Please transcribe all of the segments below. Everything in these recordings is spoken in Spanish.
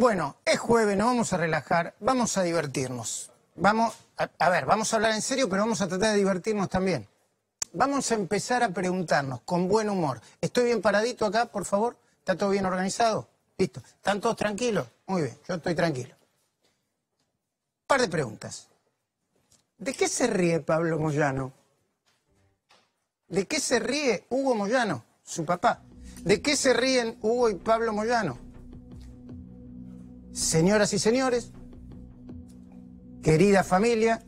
Bueno, es jueves, nos vamos a relajar, vamos a divertirnos. Vamos a hablar en serio, pero vamos a tratar de divertirnos también. Vamos a empezar a preguntarnos con buen humor. ¿Estoy bien paradito acá, por favor? ¿Está todo bien organizado? Listo. ¿Están todos tranquilos? Muy bien, yo estoy tranquilo. Par de preguntas. ¿De qué se ríe Pablo Moyano? ¿De qué se ríe Hugo Moyano, su papá? ¿De qué se ríen Hugo y Pablo Moyano? Señoras y señores, querida familia,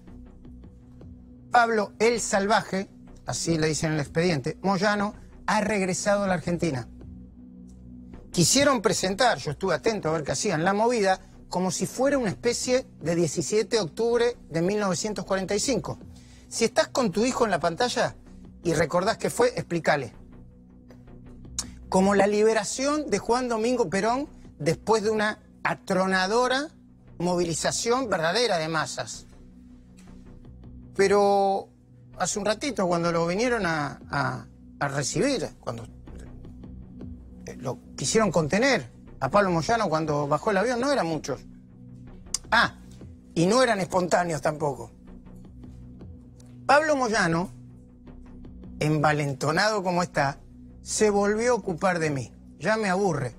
Pablo el Salvaje, así le dicen en el expediente, Moyano, ha regresado a la Argentina. Quisieron presentar, yo estuve atento a ver qué hacían, la movida como si fuera una especie de 17 de octubre de 1945. Si estás con tu hijo en la pantalla y recordás que fue, explícale. Como la liberación de Juan Domingo Perón después de una atronadora movilización verdadera de masas. Pero hace un ratito, cuando lo vinieron a recibir, cuando lo quisieron contener a Pablo Moyano cuando bajó el avión, no eran muchos. Ah, y no eran espontáneos tampoco. Pablo Moyano, envalentonado como está, se volvió a ocupar de mí. Ya me aburre.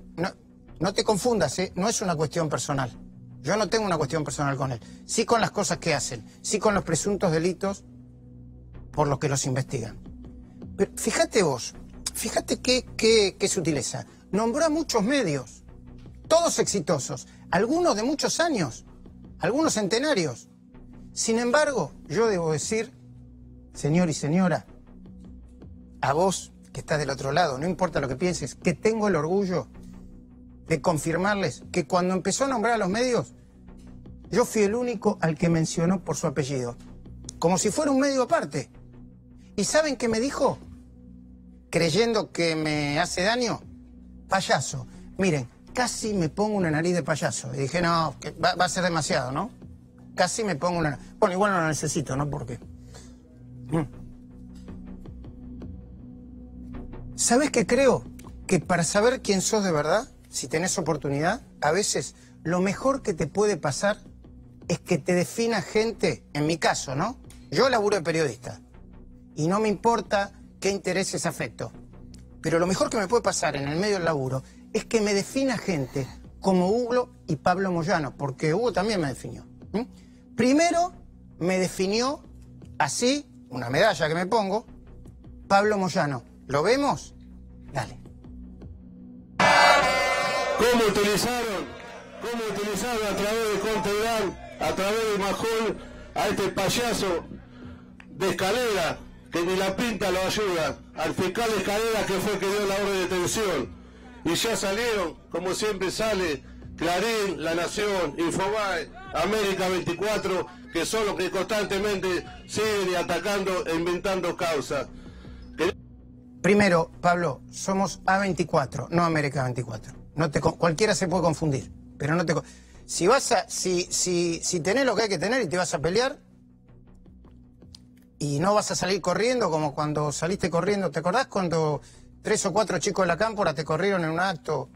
No te confundas, ¿eh? No es una cuestión personal. Yo no tengo una cuestión personal con él. Sí con las cosas que hacen, sí con los presuntos delitos por los que los investigan. Pero fíjate vos, fíjate qué sutileza. Nombró a muchos medios, todos exitosos, algunos de muchos años, algunos centenarios. Sin embargo, yo debo decir, señor y señora, a vos que estás del otro lado, no importa lo que pienses, que tengo el orgullo de confirmarles que cuando empezó a nombrar a los medios, yo fui el único al que mencionó por su apellido, como si fuera un medio aparte. ¿Y saben qué me dijo? Creyendo que me hace daño, payaso. Miren, casi me pongo una nariz de payaso. Y dije, no, que va a ser demasiado, ¿no? Casi me pongo una... Bueno, igual no la necesito, ¿no? Porque... ¿Sabés qué creo? Que para saber quién sos de verdad, si tenés oportunidad, a veces lo mejor que te puede pasar es que te defina gente, en mi caso, ¿no? Yo laburo de periodista y no me importa qué intereses afecto, pero lo mejor que me puede pasar en el medio del laburo es que me defina gente como Hugo y Pablo Moyano, porque Hugo también me definió. Primero me definió así, una medalla que me pongo, Pablo Moyano. ¿Lo vemos? Dale. ¿Cómo utilizaron a través de Contegrán, a través de Majul, a este payaso de Escalera, que ni la pinta lo ayuda, al fiscal de Escalera que fue que dio la orden de detención? Y ya salieron, como siempre sale, Clarín, La Nación, Infobae, América 24, que son los que constantemente siguen atacando e inventando causas. Primero, Pablo, somos A24, no América 24. Cualquiera se puede confundir, pero no te... Si tenés lo que hay que tener y te vas a pelear y no vas a salir corriendo como cuando saliste corriendo, ¿te acordás cuando 3 o 4 chicos de la cámpora te corrieron en un acto?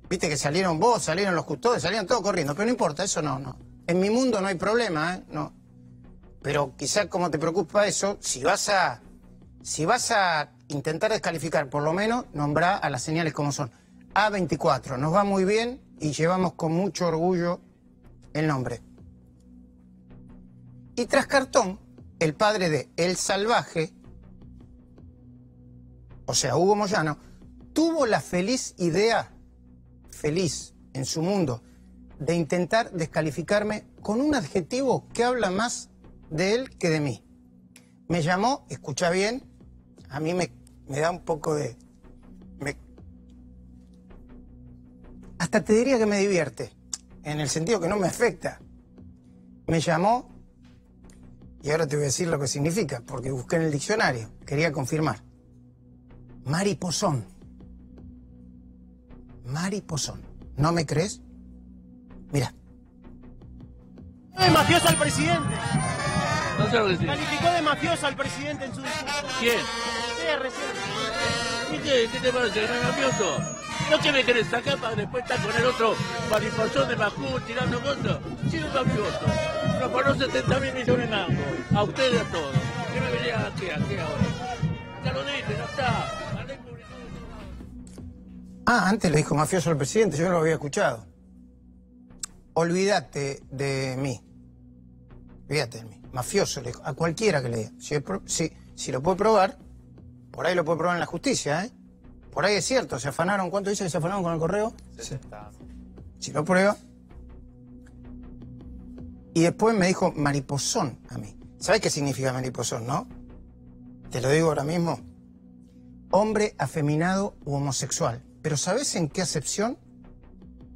Viste que salieron vos, salieron los custodios, salían todos corriendo, pero no importa, eso no. En mi mundo no hay problema, ¿eh? No. Pero quizás como te preocupa eso, si vas a intentar descalificar, por lo menos, nombrá a las señales como son. A24, nos va muy bien y llevamos con mucho orgullo el nombre. Y Trascartón, el padre de El Salvaje, o sea, Hugo Moyano, tuvo la feliz idea, feliz en su mundo, de intentar descalificarme con un adjetivo que habla más de él que de mí. Me llamó, escucha bien, a mí me da un poco de... hasta te diría que me divierte, en el sentido que no me afecta. Me llamó, y ahora te voy a decir lo que significa, porque busqué en el diccionario, quería confirmar. Mariposón. Mariposón. ¿No me crees? Mira. De mafioso al presidente. No sé lo que decir. Calificó de mafioso al presidente en su discurso. ¿Quién? Usted recién. ¿Y qué te parece? ¿Que no es mafioso? ¿No que me querés sacar para después estar con el otro mariposón de Majul tirando cosas? Sí, es mafioso. Nos pagó 70 mil millones en algo. A ustedes a todos. ¿Qué me venía aquí ahora? Ya lo dije, no está. Antes le dijo mafioso al presidente, yo no lo había escuchado. Olvídate de mí. Olvídate de mí. Mafioso, le dijo, a cualquiera que le diga. Si lo puede probar, por ahí lo puede probar en la justicia, ¿eh? Por ahí es cierto, se afanaron, ¿cuánto dice que se afanaron con el correo? 60. Si lo prueba. Y después me dijo mariposón a mí. ¿Sabes qué significa mariposón, no? Te lo digo ahora mismo. Hombre afeminado u homosexual. Pero ¿sabes en qué acepción?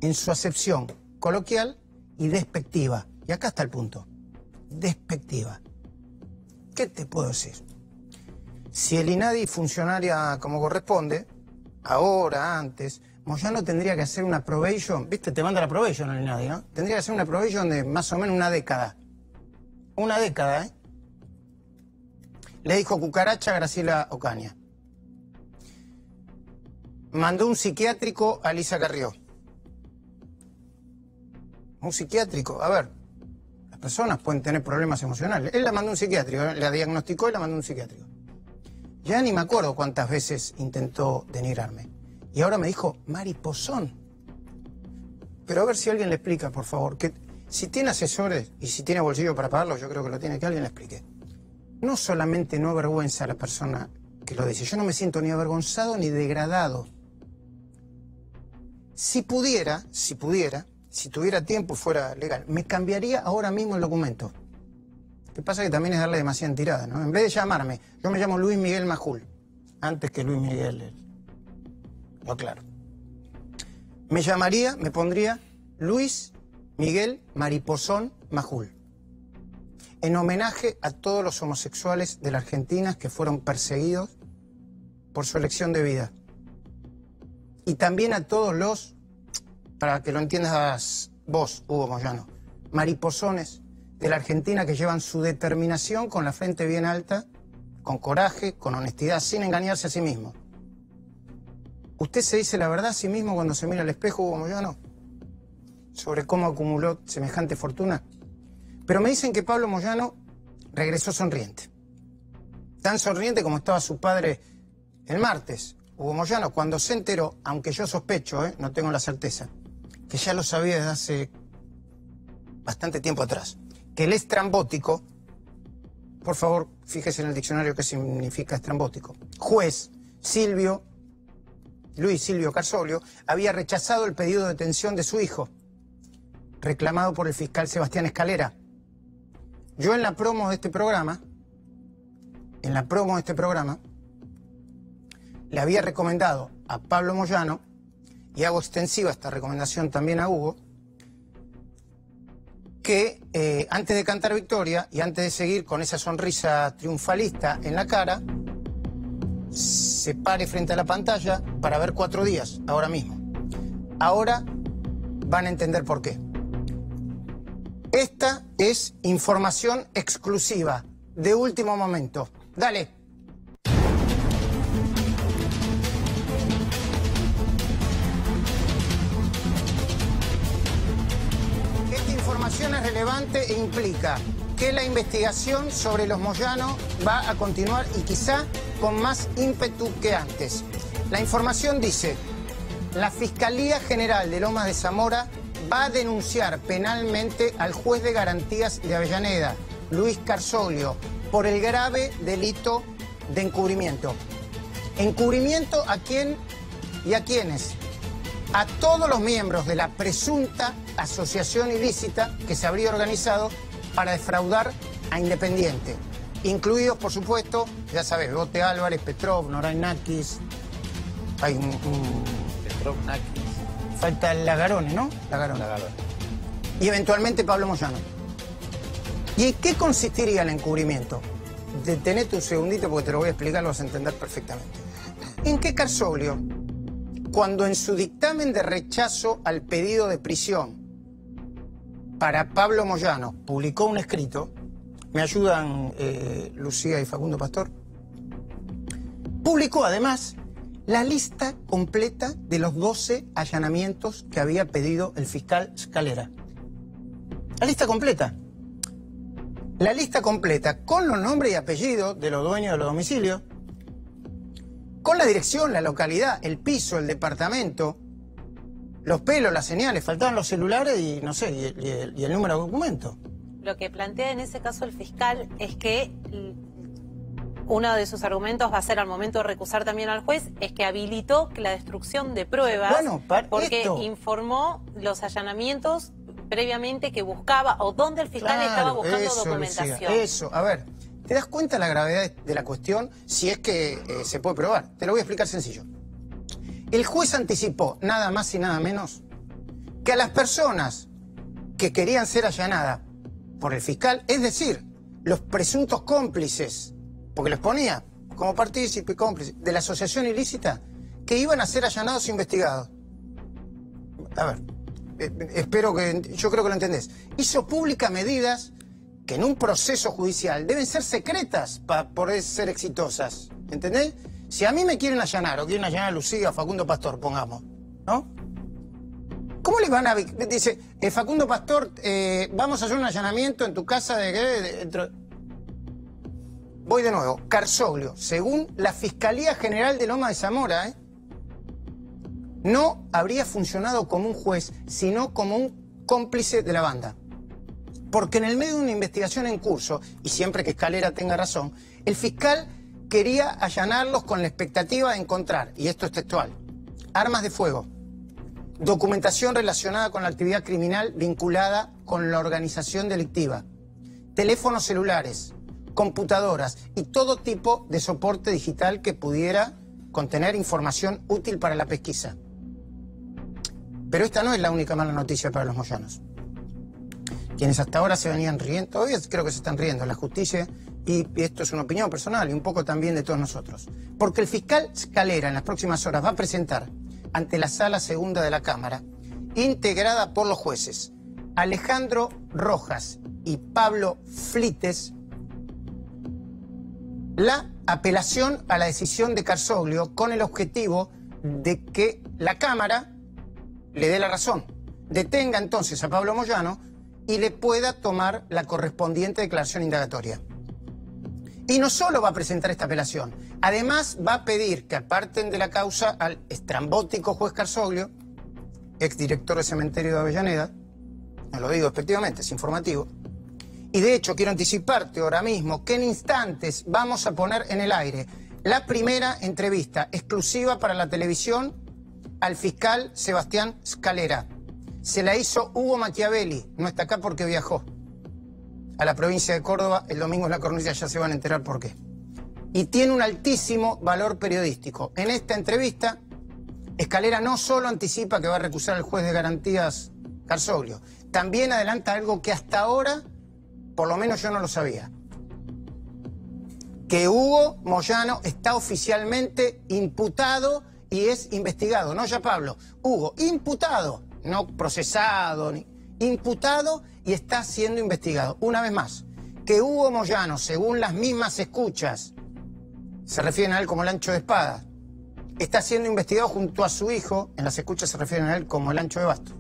En su acepción coloquial y despectiva. Y acá está el punto. Despectiva. ¿Qué te puedo decir? Si el INADI funcionaria como corresponde, ahora, antes, Moyano tendría que hacer una probation, ¿viste? Te manda la probation al INADI, ¿no? Tendría que hacer una probation de más o menos una década. Una década, ¿eh? Le dijo cucaracha a Graciela Ocaña. Mandó un psiquiátrico a Lisa Carrió. Un psiquiátrico, a ver, las personas pueden tener problemas emocionales. Él la mandó a un psiquiátrico, la diagnosticó y la mandó a un psiquiátrico. Ya ni me acuerdo cuántas veces intentó denigrarme. Y ahora me dijo mariposón. Pero a ver si alguien le explica, por favor, que si tiene asesores y si tiene bolsillo para pagarlo, yo creo que lo tiene, que alguien le explique. No solamente no avergüenza a la persona que lo dice, yo no me siento ni avergonzado ni degradado. Si pudiera, si tuviera tiempo y fuera legal, me cambiaría ahora mismo el documento. Lo que pasa es que también es darle demasiada tirada, ¿no? En vez de llamarme, yo me llamo Luis Miguel Majul, antes que Luis Miguel, no, claro. Me llamaría, me pondría Luis Miguel Mariposón Majul, en homenaje a todos los homosexuales de la Argentina que fueron perseguidos por su elección de vida. Y también a todos los, para que lo entiendas vos, Hugo Moyano, mariposones de la Argentina que llevan su determinación con la frente bien alta, con coraje, con honestidad, sin engañarse a sí mismo. ¿Usted se dice la verdad a sí mismo cuando se mira al espejo, Hugo Moyano? Sobre cómo acumuló semejante fortuna. Pero me dicen que Pablo Moyano regresó sonriente. Tan sonriente como estaba su padre el martes. Hugo Moyano, cuando se enteró, aunque yo sospecho, no tengo la certeza, que ya lo sabía desde hace bastante tiempo atrás, que el estrambótico, por favor, fíjese en el diccionario qué significa estrambótico, juez Luis Silvio Carsolio, había rechazado el pedido de detención de su hijo, reclamado por el fiscal Sebastián Escalera. Yo en la promo de este programa, le había recomendado a Pablo Moyano, y hago extensiva esta recomendación también a Hugo, que antes de cantar victoria y antes de seguir con esa sonrisa triunfalista en la cara, se pare frente a la pantalla para ver 4 días, ahora mismo. Ahora van a entender por qué. Esta es información exclusiva, de último momento. Dale. Esta información es relevante e implica que la investigación sobre los Moyano va a continuar y quizá con más ímpetu que antes. La información dice: la Fiscalía General de Lomas de Zamora va a denunciar penalmente al juez de garantías de Avellaneda, Luis Carsolio, por el grave delito de encubrimiento. ¿Encubrimiento a quién y a quiénes? A todos los miembros de la presunta asociación ilícita que se habría organizado para defraudar a Independiente, incluidos, por supuesto, ya sabes, Bote Álvarez, Petrov, Noray Nakis, hay Petrov, Nakis. Falta el Lagarone, ¿no? Lagarone. Y eventualmente Pablo Moyano. ¿Y en qué consistiría el encubrimiento? Detenete un segundito porque te lo voy a explicar, lo vas a entender perfectamente. ¿En qué Carsolio, cuando en su dictamen de rechazo al pedido de prisión para Pablo Moyano publicó un escrito, me ayudan Lucía y Facundo Pastor, publicó además la lista completa de los 12 allanamientos que había pedido el fiscal Scalera. La lista completa. La lista completa con los nombres y apellidos de los dueños de los domicilios, con la dirección, la localidad, el piso, el departamento, los pelos, las señales, faltaban los celulares y no sé, y el número de documento. Lo que plantea en ese caso el fiscal es que uno de sus argumentos va a ser, al momento de recusar también al juez, es que habilitó la destrucción de pruebas, porque informó los allanamientos previamente que buscaba, o donde el fiscal estaba buscando documentación. Lucía, eso, a ver, ¿te das cuenta la gravedad de la cuestión si es que se puede probar? Te lo voy a explicar sencillo. El juez anticipó, nada más y nada menos, que a las personas que querían ser allanadas por el fiscal, es decir, los presuntos cómplices, porque les ponía como partícipe y cómplice de la asociación ilícita, que iban a ser allanados e investigados. A ver, yo creo que lo entendés. Hizo públicas medidas que en un proceso judicial deben ser secretas para poder ser exitosas, ¿entendés? Si a mí me quieren allanar, o quieren allanar a Lucía, a Facundo Pastor, pongamos, ¿no? ¿Cómo le van a...? Dice, Facundo Pastor, vamos a hacer un allanamiento en tu casa de... Voy de nuevo. Carsoglio, según la Fiscalía General de Loma de Zamora, no habría funcionado como un juez, sino como un cómplice de la banda. Porque en el medio de una investigación en curso, y siempre que Scalera tenga razón, el fiscal quería allanarlos con la expectativa de encontrar, y esto es textual, armas de fuego, documentación relacionada con la actividad criminal vinculada con la organización delictiva, teléfonos celulares, computadoras y todo tipo de soporte digital que pudiera contener información útil para la pesquisa. Pero esta no es la única mala noticia para los moyanos. Quienes hasta ahora se venían riendo, todavía creo que se están riendo en la justicia, y esto es una opinión personal y un poco también de todos nosotros. Porque el fiscal Scalera en las próximas horas va a presentar ante la Sala Segunda de la Cámara, integrada por los jueces Alejandro Rojas y Pablo Flites, la apelación a la decisión de Carsoglio con el objetivo de que la Cámara le dé la razón, detenga entonces a Pablo Moyano y le pueda tomar la correspondiente declaración indagatoria. Y no solo va a presentar esta apelación, además va a pedir que aparten de la causa al estrambótico juez Carsoglio, exdirector del cementerio de Avellaneda, no lo digo despectivamente, es informativo, y de hecho quiero anticiparte ahora mismo que en instantes vamos a poner en el aire la primera entrevista exclusiva para la televisión al fiscal Sebastián Scalera. Se la hizo Hugo Machiavelli, no está acá porque viajó a la provincia de Córdoba, el domingo en La Cornilla, ya se van a enterar por qué. Y tiene un altísimo valor periodístico. En esta entrevista, Scalera no solo anticipa que va a recusar al juez de garantías Carsoglio, también adelanta algo que hasta ahora, por lo menos yo no lo sabía. Que Hugo Moyano está oficialmente imputado y es investigado. No ya Pablo, Hugo, imputado, no procesado, ni imputado y está siendo investigado. Una vez más, que Hugo Moyano, según las mismas escuchas, se refieren a él como el ancho de espada, está siendo investigado junto a su hijo, en las escuchas se refieren a él como el ancho de basto,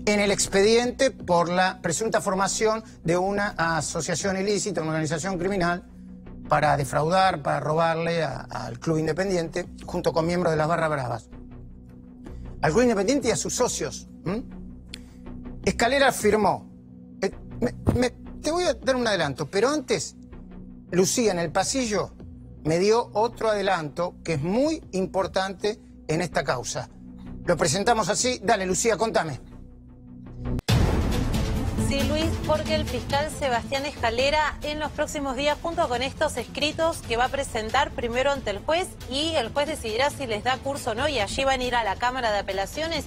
en el expediente por la presunta formación de una asociación ilícita, una organización criminal, para defraudar, para robarle al Club Independiente, junto con miembros de las Barras Bravas. Al Club Independiente y a sus socios. Scalera afirmó, te voy a dar un adelanto, pero antes, Lucía en el pasillo me dio otro adelanto que es muy importante en esta causa. Lo presentamos así. Dale, Lucía, contame. Sí, Luis, porque el fiscal Sebastián Scalera en los próximos días, junto con estos escritos que va a presentar primero ante el juez, y el juez decidirá si les da curso o no, y allí van a ir a la Cámara de Apelaciones,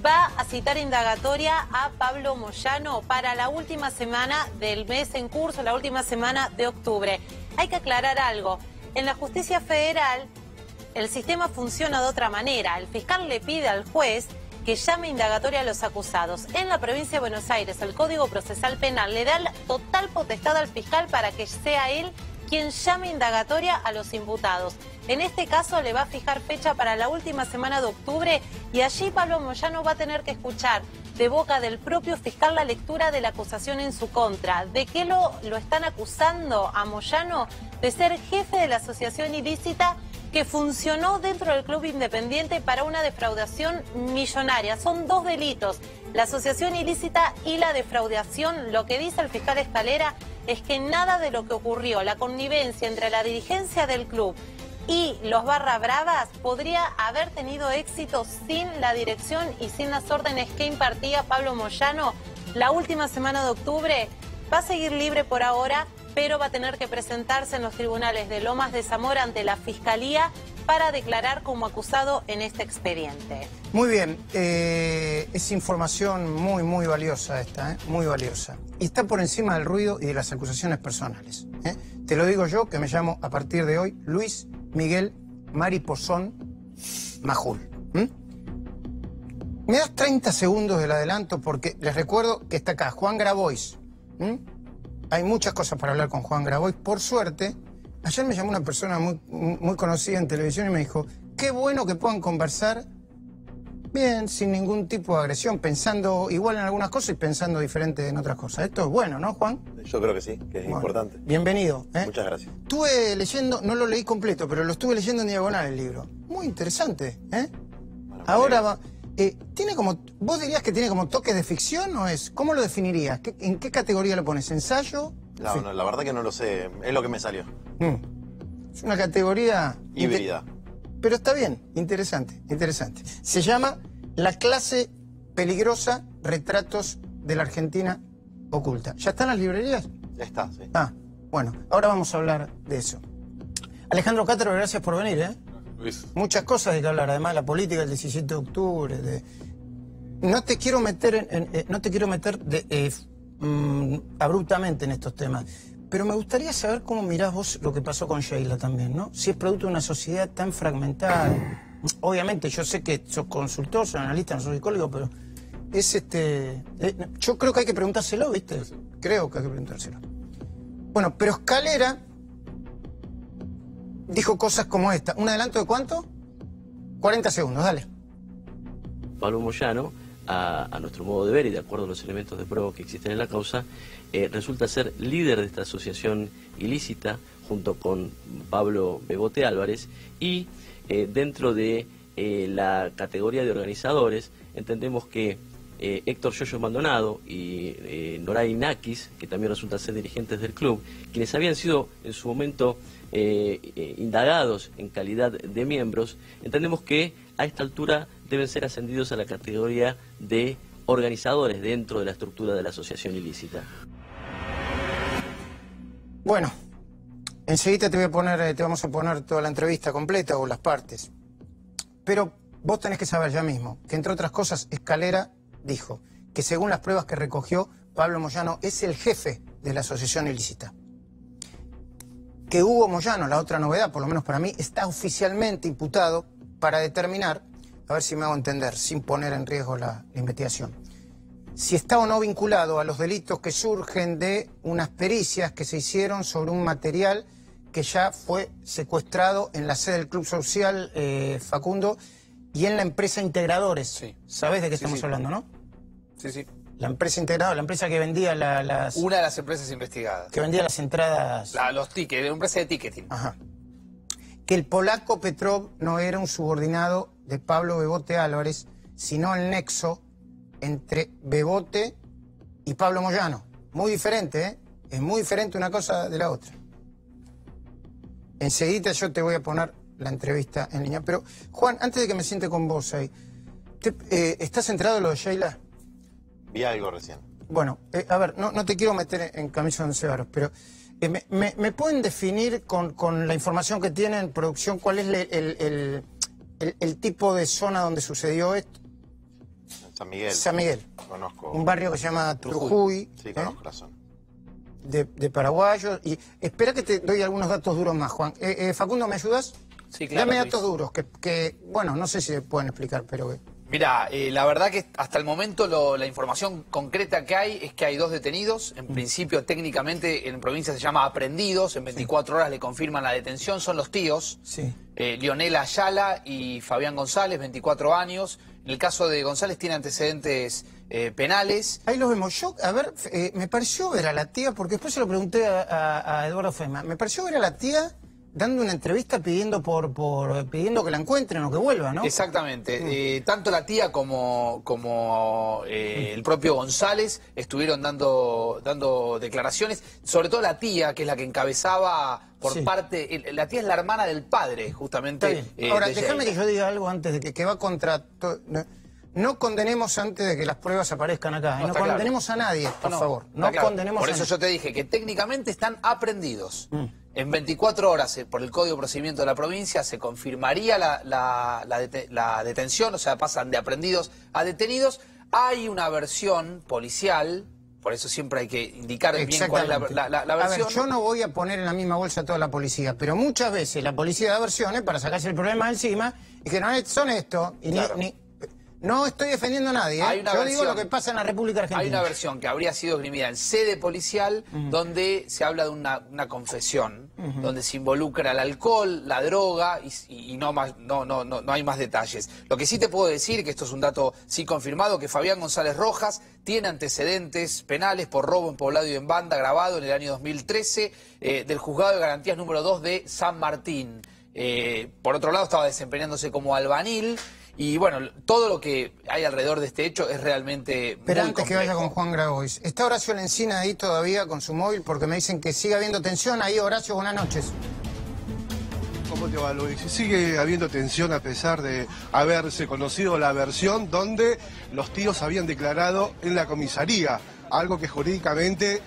va a citar indagatoria a Pablo Moyano para la última semana del mes en curso, la última semana de octubre. Hay que aclarar algo. En la justicia federal, el sistema funciona de otra manera. El fiscal le pide al juez que llame indagatoria a los acusados. En la provincia de Buenos Aires, el Código Procesal Penal le da la total potestad al fiscal para que sea él quien llame indagatoria a los imputados. En este caso le va a fijar fecha para la última semana de octubre y allí Pablo Moyano va a tener que escuchar de boca del propio fiscal la lectura de la acusación en su contra. ¿De qué lo están acusando a Moyano? De ser jefe de la asociación ilícita que funcionó dentro del Club Independiente para una defraudación millonaria. Son dos delitos, la asociación ilícita y la defraudación. Lo que dice el fiscal Escalera es que nada de lo que ocurrió, la connivencia entre la dirigencia del club y los barra bravas podría haber tenido éxito sin la dirección y sin las órdenes que impartía Pablo Moyano. La última semana de octubre va a seguir libre por ahora, pero va a tener que presentarse en los tribunales de Lomas de Zamora ante la Fiscalía para declarar como acusado en este expediente. Muy bien, es información muy valiosa esta, muy valiosa. Y está por encima del ruido y de las acusaciones personales. Te lo digo yo, que me llamo a partir de hoy Luis Miguel Mariposón Majul. ¿Me das 30 segundos del adelanto? Porque les recuerdo que está acá Juan Grabois. Hay muchas cosas para hablar con Juan Grabois. Por suerte, ayer me llamó una persona muy conocida en televisión y me dijo, qué bueno que puedan conversar bien, sin ningún tipo de agresión, pensando igual en algunas cosas y pensando diferente en otras cosas. Esto es bueno, ¿no, Juan? Yo creo que sí, que es importante. Bienvenido. Muchas gracias. Estuve leyendo, no lo leí completo, pero lo estuve leyendo en diagonal el libro. Muy interesante, Bueno, ahora va... ¿tiene como, vos dirías que tiene como toques de ficción o es? ¿Cómo lo definirías? ¿En qué categoría lo pones? ¿Ensayo? No, la verdad que no lo sé, es lo que me salió. Es una categoría... Híbrida. Pero está bien, interesante. Se llama La clase peligrosa, retratos de la Argentina oculta. ¿Ya están las librerías? Ya está, sí. Bueno, ahora vamos a hablar de eso. Alejandro Cátaro, gracias por venir, Luis. Muchas cosas de que hablar, además la política del 17 de octubre. No te quiero meter abruptamente en estos temas, pero me gustaría saber cómo mirás vos lo que pasó con Sheila también, ¿no? Si es producto de una sociedad tan fragmentada. Obviamente, yo sé que sos consultor, sos analista, no sos psicólogo, pero es yo creo que hay que preguntárselo, ¿viste? Sí. Creo que hay que preguntárselo. Bueno, pero Escalera dijo cosas como esta. ¿Un adelanto de cuánto? 40 segundos, dale. Pablo Moyano, a nuestro modo de ver y de acuerdo a los elementos de prueba que existen en la causa, resulta ser líder de esta asociación ilícita junto con Pablo Bebote Álvarez y dentro de la categoría de organizadores entendemos que Héctor Yoyo Maldonado y Noray Nakis, que también resultan ser dirigentes del club, quienes habían sido en su momento indagados en calidad de miembros, entendemos que a esta altura deben ser ascendidos a la categoría de organizadores dentro de la estructura de la asociación ilícita. Bueno, enseguida te vamos a poner toda la entrevista completa o las partes. Pero vos tenés que saber ya mismo que, entre otras cosas, Escalera dijo que según las pruebas que recogió, Pablo Moyano es el jefe de la asociación ilícita. Que Hugo Moyano, la otra novedad, por lo menos para mí, está oficialmente imputado para determinar, a ver si me hago entender, sin poner en riesgo la investigación, si está o no vinculado a los delitos que surgen de unas pericias que se hicieron sobre un material que ya fue secuestrado en la sede del Club Social Facundo y en la empresa Integradores. Sí. ¿Sabés de qué estamos hablando, no? Sí. La empresa Integradores, la empresa que vendía las... Una de las empresas investigadas. Que vendía las entradas... Los tickets, la empresa de ticketing. Ajá. Que el polaco Petrov no era un subordinado de Pablo Bebote Álvarez, sino el nexo entre Bebote y Pablo Moyano. Muy diferente, ¿eh? Es muy diferente una cosa de la otra. Enseguida yo te voy a poner la entrevista en línea. Pero, Juan, antes de que me siente con vos ahí, ¿estás enterado de lo de Sheila? Vi algo recién. Bueno, a ver, no te quiero meter en camisa de once varos, pero ¿me pueden definir con la información que tienen, producción, cuál es el tipo de zona donde sucedió esto? San Miguel. San Miguel. Conozco. Un barrio que se llama Trujuy. Sí, conozco la zona. De paraguayos. Y espera que te doy algunos datos duros más, Juan. Facundo, ¿me ayudas? Sí, claro. Dame datos duros, que bueno, no sé si se pueden explicar, pero... Mirá, la verdad que hasta el momento la información concreta que hay es que hay 2 detenidos. En principio, técnicamente, en provincia se llama aprehendidos. En 24 horas le confirman la detención. Son los tíos. Sí. Lionel Ayala y Fabián González, 24 años. En el caso de González tiene antecedentes penales. Ahí los vemos. Yo, a ver, me pareció ver a la tía, porque después se lo pregunté a Eduardo Fema, me pareció ver a la tía dando una entrevista pidiendo pidiendo que la encuentren o que vuelva, ¿no? Exactamente. Tanto la tía como el propio González estuvieron dando declaraciones, sobre todo la tía, que es la que encabezaba por parte... La tía es la hermana del padre, justamente. Ahora, déjame que yo diga algo antes de que va contra... No condenemos antes de que las pruebas aparezcan acá. No condenemos a nadie, por favor. No condenemos a nadie. Por eso yo te dije que técnicamente están aprehendidos. En 24 horas, por el Código de Procedimiento de la provincia, se confirmaría la detención, o sea, pasan de aprehendidos a detenidos. Hay una versión policial, por eso siempre hay que indicar bien cuál es la versión. A ver, yo no voy a poner en la misma bolsa a toda la policía, pero muchas veces la policía da versiones para sacarse el problema de encima y que no son esto, y claro. No estoy defendiendo a nadie, ¿eh? Yo digo lo que pasa en la República Argentina. Hay una versión que habría sido esgrimida en sede policial, donde se habla de una confesión, donde se involucra el alcohol, la droga y no hay más detalles. Lo que sí te puedo decir, que esto es un dato sí confirmado, que Fabián González Rojas tiene antecedentes penales por robo en poblado y en banda grabado en el año 2013 del Juzgado de Garantías número 2 de San Martín. Por otro lado, estaba desempeñándose como albanil. Y bueno, todo lo que hay alrededor de este hecho es realmente Pero muy antes complejo. que vaya con Juan Grabois, ¿está Horacio Lencina ahí todavía con su móvil? Porque me dicen que sigue habiendo tensión. Ahí, Horacio, buenas noches. ¿Cómo te va, Luis? Sigue habiendo tensión a pesar de haberse conocido la versión donde los tíos habían declarado en la comisaría, algo que jurídicamente...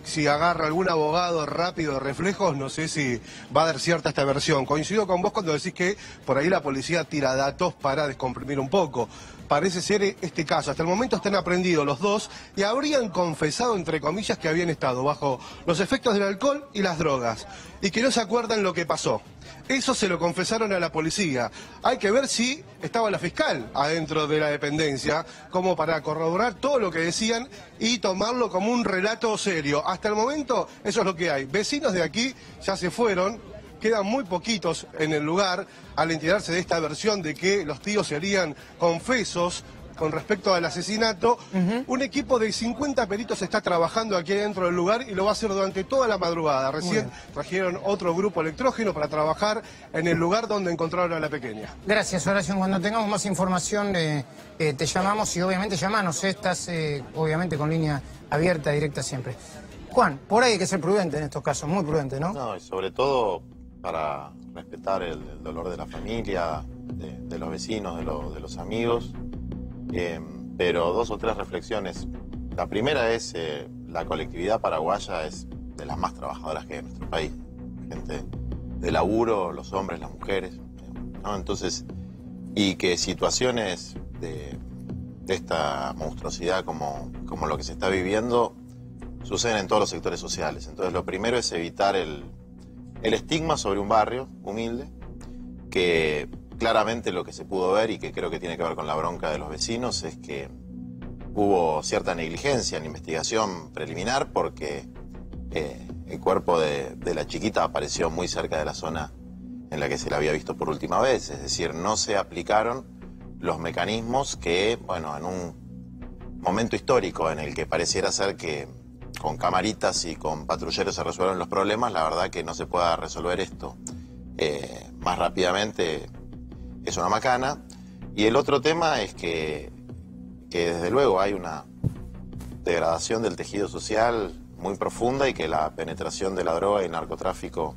si agarra algún abogado rápido de reflejos, no sé si va a dar cierta esta versión. Coincido con vos cuando decís que por ahí la policía tira datos para descomprimir un poco. Parece ser este caso. Hasta el momento están aprendidos los dos y habrían confesado, entre comillas, que habían estado bajo los efectos del alcohol y las drogas y que no se acuerdan lo que pasó. Eso se lo confesaron a la policía. Hay que ver si estaba la fiscal adentro de la dependencia, como para corroborar todo lo que decían y tomarlo como un relato serio. Hasta el momento eso es lo que hay. Vecinos de aquí ya se fueron, quedan muy poquitos en el lugar al enterarse de esta versión de que los tíos serían confesos con respecto al asesinato. Un equipo de 50 peritos está trabajando aquí dentro del lugar y lo va a hacer durante toda la madrugada. Recién trajeron otro grupo electrógeno para trabajar en el lugar donde encontraron a la pequeña. Gracias, Horacio. Cuando tengamos más información te llamamos y obviamente llamanos. Estás obviamente con línea abierta, directa siempre. Juan, por ahí hay que ser prudente en estos casos, muy prudente, ¿no? No, y sobre todo para respetar el dolor de la familia, de los vecinos, de los amigos. Pero 2 o 3 reflexiones. La primera es, la colectividad paraguaya es de las más trabajadoras que hay en nuestro país. Gente de laburo, los hombres, las mujeres, ¿no? Entonces, y que situaciones de esta monstruosidad como lo que se está viviendo suceden en todos los sectores sociales. Entonces, lo primero es evitar el estigma sobre un barrio humilde, que claramente lo que se pudo ver y que creo que tiene que ver con la bronca de los vecinos es que hubo cierta negligencia en la investigación preliminar porque el cuerpo de la chiquita apareció muy cerca de la zona en la que se la había visto por última vez. Es decir, no se aplicaron los mecanismos que, bueno, en un momento histórico en el que pareciera ser que con camaritas y con patrulleros se resuelven los problemas, la verdad que no se pueda resolver esto más rápidamente es una macana. Y el otro tema es que desde luego hay una degradación del tejido social muy profunda y que la penetración de la droga y el narcotráfico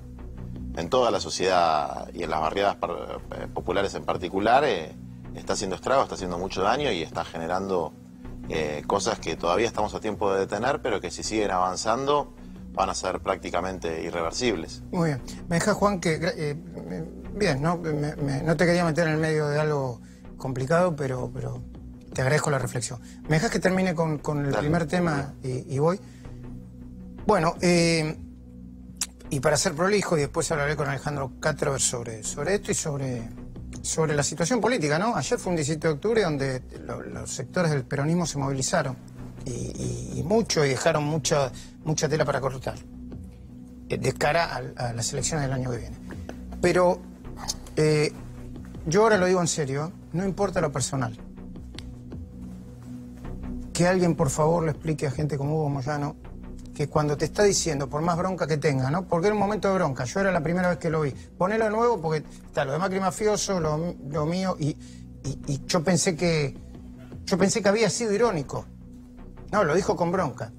en toda la sociedad y en las barriadas populares en particular está haciendo estragos, está haciendo mucho daño y está generando cosas que todavía estamos a tiempo de detener, pero que si siguen avanzando van a ser prácticamente irreversibles. Muy bien. Me deja, Juan, que... bien, no te quería meter en el medio de algo complicado, pero te agradezco la reflexión. ¿Me dejas que termine con el primer tema y voy? Bueno, y para ser prolijo, y después hablaré con Alejandro Cátrovers sobre esto y sobre sobre la situación política, ¿no? Ayer fue un 17 de octubre donde los sectores del peronismo se movilizaron y mucho, y dejaron mucha tela para cortar de cara a las elecciones del año que viene. Pero yo ahora lo digo en serio, no importa lo personal. Que alguien, por favor, le explique a gente como Hugo Moyano que cuando te está diciendo, por más bronca que tenga, ¿no? Porque era un momento de bronca, yo era la primera vez que lo vi. Ponelo de nuevo porque está lo de Macri mafioso, lo mío, y yo pensé que había sido irónico. No, lo dijo con bronca.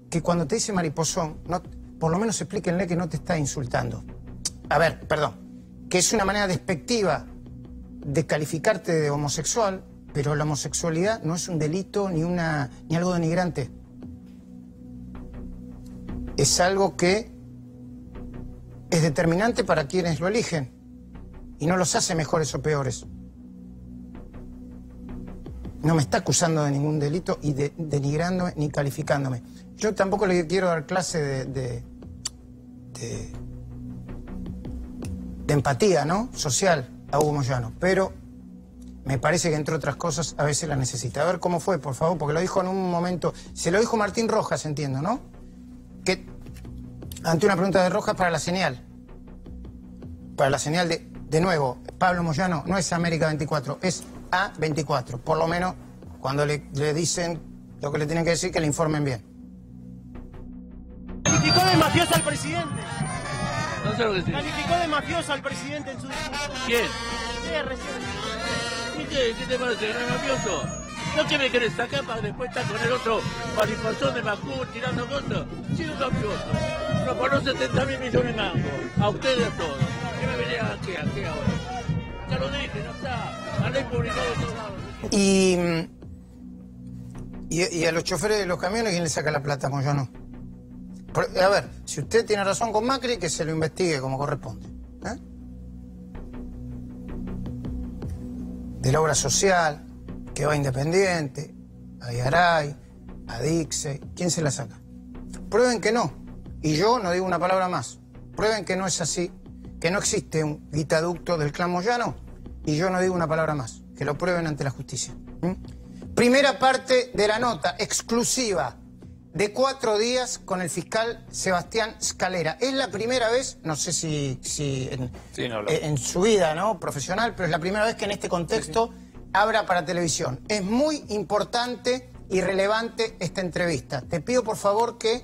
Que cuando te dice mariposón, no, por lo menos explíquenle que no te está insultando. A ver, perdón, que es una manera despectiva de calificarte de homosexual, pero la homosexualidad no es un delito ni algo denigrante. Es algo que es determinante para quienes lo eligen y no los hace mejores o peores. No me está acusando de ningún delito y denigrándome ni calificándome. Yo tampoco le quiero dar clase de empatía, ¿no? Social a Hugo Moyano, pero me parece que, entre otras cosas, a veces la necesita. A ver cómo fue, por favor, porque lo dijo en un momento... Se lo dijo Martín Rojas, entiendo, ¿no? Que ante una pregunta de Rojas para la señal. Para la señal de nuevo, Pablo Moyano no es América 24, es A24. Por lo menos, cuando le dicen lo que le tienen que decir, que le informen bien. Calificó de mafioso al presidente. No sé lo que decir. Calificó de mafioso al presidente en su discurso. ¿Quién? Usted recién. ¿Y qué te parece? ¿Que no es mafioso? ¿No que me querés sacar para después estar con el otro mariposón de Macul tirando cosas? Sí, no es mafioso. Nos ganó 70.000 millones de mangos. A ustedes a todos. ¿Qué me venía a qué ahora? Ya lo dije, no está. La ley publicada de todos lados. Y a los choferes de los camiones, ¿quién le saca la plata? Moyano. A ver, si usted tiene razón con Macri, que se lo investigue como corresponde. De la obra social, que va a Independiente, a Yaray, a Dixe, ¿quién se la saca? Prueben que no. Y yo no digo una palabra más. Prueben que no es así, que no existe un guitaducto del clan Moyano, y yo no digo una palabra más. Que lo prueben ante la justicia. Primera parte de la nota, exclusiva, de 4 días con el fiscal Sebastián Scalera. Es la primera vez, no sé si en su vida, ¿no?, profesional, pero es la primera vez que en este contexto abra para televisión. Es muy importante y relevante esta entrevista. Te pido, por favor, que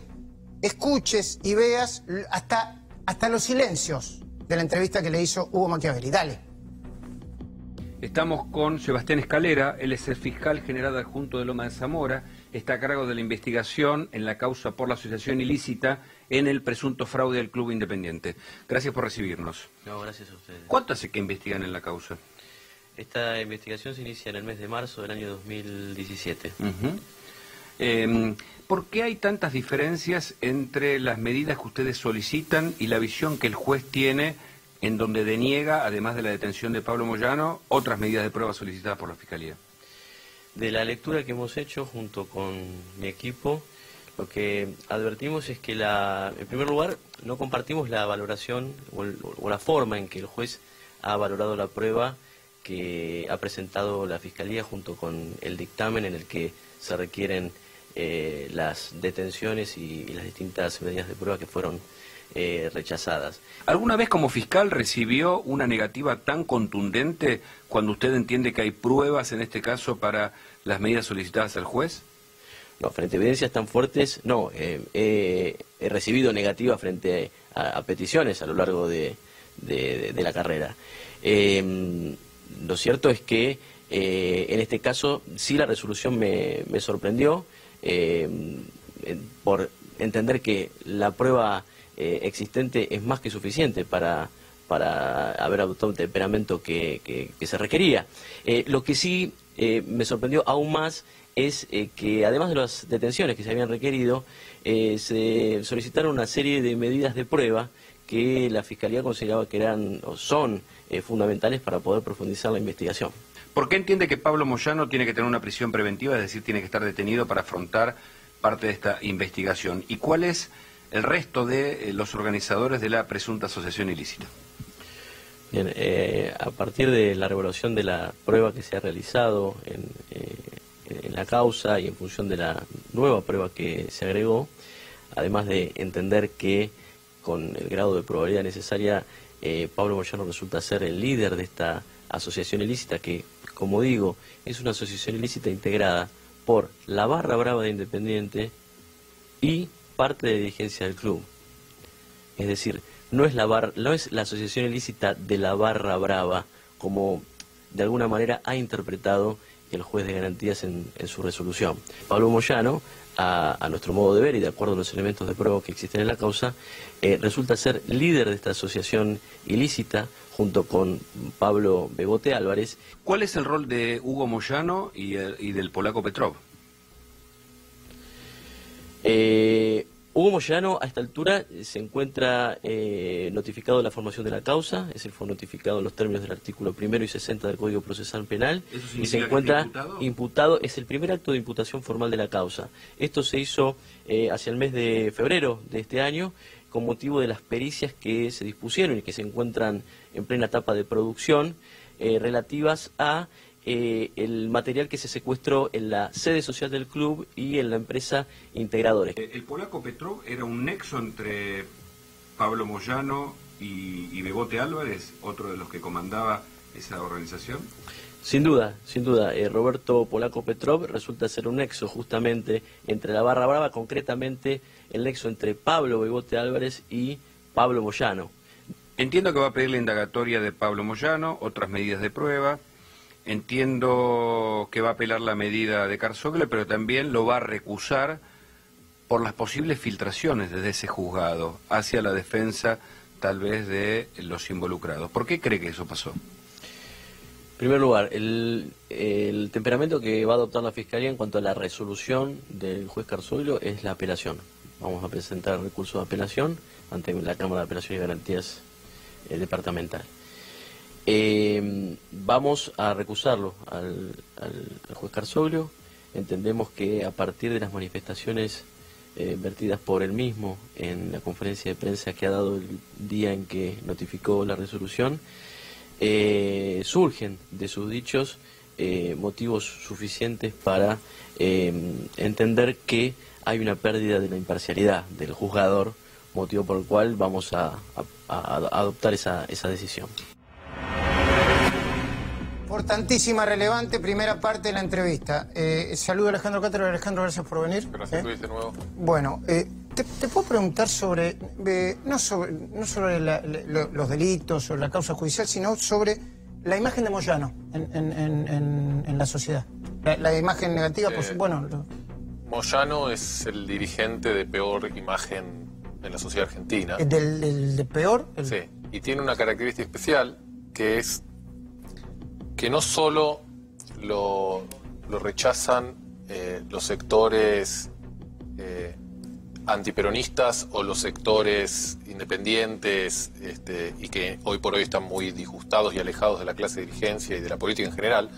escuches y veas hasta los silencios de la entrevista que le hizo Hugo Machiavelli. Dale. Estamos con Sebastián Scalera, él es el fiscal general adjunto de Loma de Zamora, está a cargo de la investigación en la causa por la asociación ilícita en el presunto fraude del Club Independiente. Gracias por recibirnos. No, gracias a ustedes. ¿Cuánto hace que investigan en la causa? Esta investigación se inicia en el mes de marzo del año 2017. ¿Por qué hay tantas diferencias entre las medidas que ustedes solicitan y la visión que el juez tiene, en donde deniega, además de la detención de Pablo Moyano, otras medidas de prueba solicitadas por la Fiscalía? De la lectura que hemos hecho junto con mi equipo, lo que advertimos es que, en primer lugar, no compartimos la valoración o la forma en que el juez ha valorado la prueba que ha presentado la Fiscalía junto con el dictamen en el que se requieren las detenciones y las distintas medidas de prueba que fueron rechazadas. ¿Alguna vez como fiscal recibió una negativa tan contundente cuando usted entiende que hay pruebas, en este caso, para las medidas solicitadas al juez? No, frente a evidencias tan fuertes, no. He recibido negativas frente a peticiones a lo largo de la carrera. Lo cierto es que en este caso sí la resolución me sorprendió por entender que la prueba existente es más que suficiente para haber adoptado un temperamento que se requería. Lo que sí me sorprendió aún más es que, además de las detenciones que se habían requerido, se solicitaron una serie de medidas de prueba que la Fiscalía consideraba que eran o son fundamentales para poder profundizar la investigación. ¿Por qué entiende que Pablo Moyano tiene que tener una prisión preventiva, es decir, tiene que estar detenido para afrontar parte de esta investigación? ¿Y cuál es el resto de los organizadores de la presunta asociación ilícita? Bien, a partir de la revelación de la prueba que se ha realizado en la causa y en función de la nueva prueba que se agregó, además de entender que con el grado de probabilidad necesaria, Pablo Moyano resulta ser el líder de esta asociación ilícita que, como digo, es una asociación ilícita integrada por la barra brava de Independiente y parte de la dirigencia del club. Es decir, no es la asociación ilícita de la barra brava, como de alguna manera ha interpretado el juez de garantías en su resolución. Pablo Moyano, a nuestro modo de ver y de acuerdo a los elementos de prueba que existen en la causa, resulta ser líder de esta asociación ilícita junto con Pablo Bebote Álvarez. ¿Cuál es el rol de Hugo Moyano y del polaco Petrov? Hugo Moyano a esta altura se encuentra notificado de la formación de la causa, es el fue notificado en los términos del artículo 1 y 60 del Código Procesal Penal y se encuentra imputado, es el primer acto de imputación formal de la causa. Esto se hizo hacia el mes de febrero de este año con motivo de las pericias que se dispusieron y que se encuentran en plena etapa de producción relativas a el material que se secuestró en la sede social del club y en la empresa Integradores. ¿El polaco Petrov era un nexo entre Pablo Moyano y Bebote Álvarez, otro de los que comandaba esa organización? Sin duda, Roberto Polaco Petrov resulta ser un nexo justamente entre la barra brava, concretamente el nexo entre Pablo Bebote Álvarez y Pablo Moyano. Entiendo que va a pedir la indagatoria de Pablo Moyano, otras medidas de prueba. Entiendo que va a apelar la medida de Carsoglia, pero también lo va a recusar por las posibles filtraciones desde ese juzgado hacia la defensa, tal vez, de los involucrados. ¿Por qué cree que eso pasó? En primer lugar, el temperamento que va a adoptar la Fiscalía en cuanto a la resolución del juez Carsoglio es la apelación. Vamos a presentar recurso de apelación ante la Cámara de Apelación y Garantías departamental. Vamos a recusarlo al juez Carsoglio. Entendemos que a partir de las manifestaciones vertidas por él mismo en la conferencia de prensa que ha dado el día en que notificó la resolución, surgen de sus dichos motivos suficientes para entender que hay una pérdida de la imparcialidad del juzgador, motivo por el cual vamos a adoptar esa decisión. Importantísima, relevante, primera parte de la entrevista. Saludo a Alejandro Cátaro. Alejandro, gracias por venir. Gracias, Luis, de nuevo. Bueno, te puedo preguntar sobre, no sobre los delitos o la causa judicial, sino sobre la imagen de Moyano en la sociedad. La imagen negativa, pues bueno... Moyano es el dirigente de peor imagen en la sociedad argentina. ¿El de peor? Sí, y tiene una característica especial que es que no solo lo rechazan los sectores antiperonistas o los sectores independientes y que hoy por hoy están muy disgustados y alejados de la clase de dirigencia y de la política en general,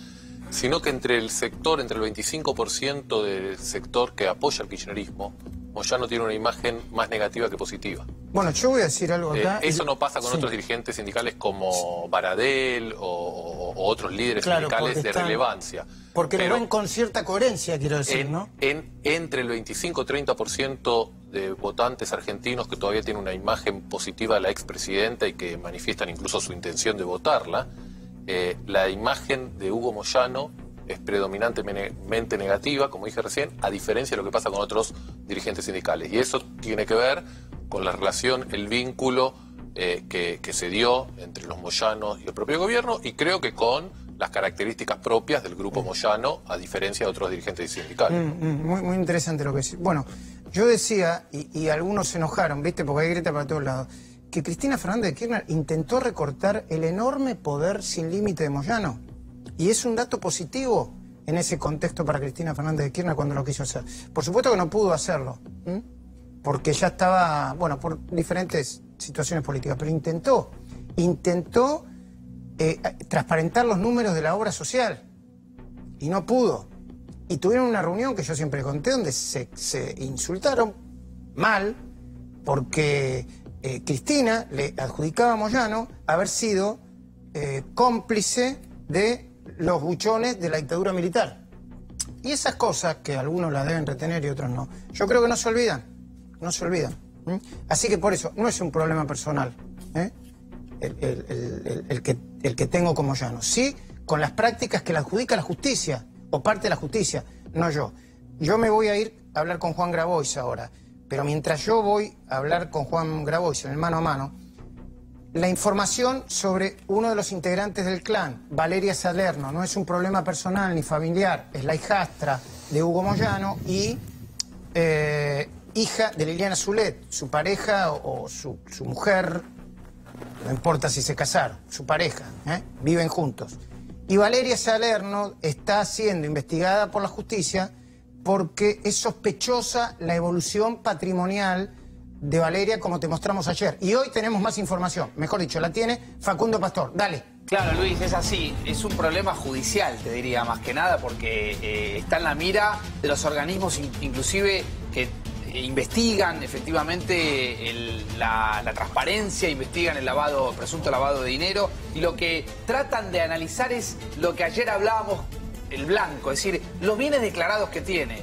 sino que entre el 25% del sector que apoya el kirchnerismo, Moyano tiene una imagen más negativa que positiva. Bueno, yo voy a decir algo acá. Eso no pasa con otros dirigentes sindicales como Baradel o otros líderes sindicales de relevancia. Porque lo ven con cierta coherencia, quiero decir, ¿no? Entre el 25-30% de votantes argentinos que todavía tienen una imagen positiva de la expresidenta y que manifiestan incluso su intención de votarla, la imagen de Hugo Moyano es predominantemente negativa, como dije recién, a diferencia de lo que pasa con otros dirigentes sindicales. Y eso tiene que ver con la relación, el vínculo que se dio entre los Moyanos y el propio gobierno, y creo que con las características propias del grupo Moyano, a diferencia de otros dirigentes sindicales. Muy interesante lo que decís. Bueno, yo decía, y algunos se enojaron, ¿viste? Porque hay grieta para todos lados, que Cristina Fernández de Kirchner intentó recortar el enorme poder sin límite de Moyano. Y es un dato positivo en ese contexto para Cristina Fernández de Kirchner cuando lo quiso hacer. Por supuesto que no pudo hacerlo, porque ya estaba, bueno, por diferentes situaciones políticas, pero intentó transparentar los números de la obra social y no pudo. Y tuvieron una reunión que yo siempre conté donde se insultaron mal porque Cristina le adjudicaba a Moyano haber sido cómplice de los buchones de la dictadura militar. Y esas cosas, que algunos las deben retener y otros no, yo creo que no se olvidan, no se olvidan. Así que por eso, no es un problema personal, el que tengo como Llano. Sí, con las prácticas que le adjudica la justicia, o parte de la justicia, no yo. Yo me voy a ir a hablar con Juan Grabois ahora, pero mientras yo voy a hablar con Juan Grabois en el mano a mano, la información sobre uno de los integrantes del clan, Valeria Salerno, no es un problema personal ni familiar, es la hijastra de Hugo Moyano y hija de Liliana Zulet, su pareja o su mujer, no importa si se casaron, su pareja, viven juntos. Y Valeria Salerno está siendo investigada por la justicia porque es sospechosa la evolución patrimonial de Valeria, como te mostramos ayer. Y hoy tenemos más información, mejor dicho, la tiene Facundo Pastor. Dale. Claro, Luis, es así. Es un problema judicial, te diría, más que nada, porque está en la mira de los organismos, inclusive, que investigan efectivamente la transparencia, investigan el presunto lavado de dinero, y lo que tratan de analizar es lo que ayer hablábamos, el blanco, es decir, los bienes declarados que tiene.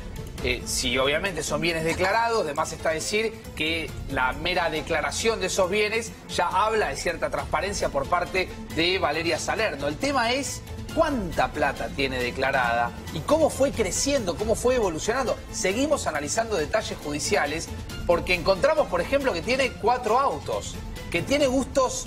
Si obviamente son bienes declarados, además está decir que la mera declaración de esos bienes ya habla de cierta transparencia por parte de Valeria Salerno. El tema es cuánta plata tiene declarada y cómo fue creciendo, cómo fue evolucionando. Seguimos analizando detalles judiciales porque encontramos, por ejemplo, que tiene 4 autos, que tiene gustos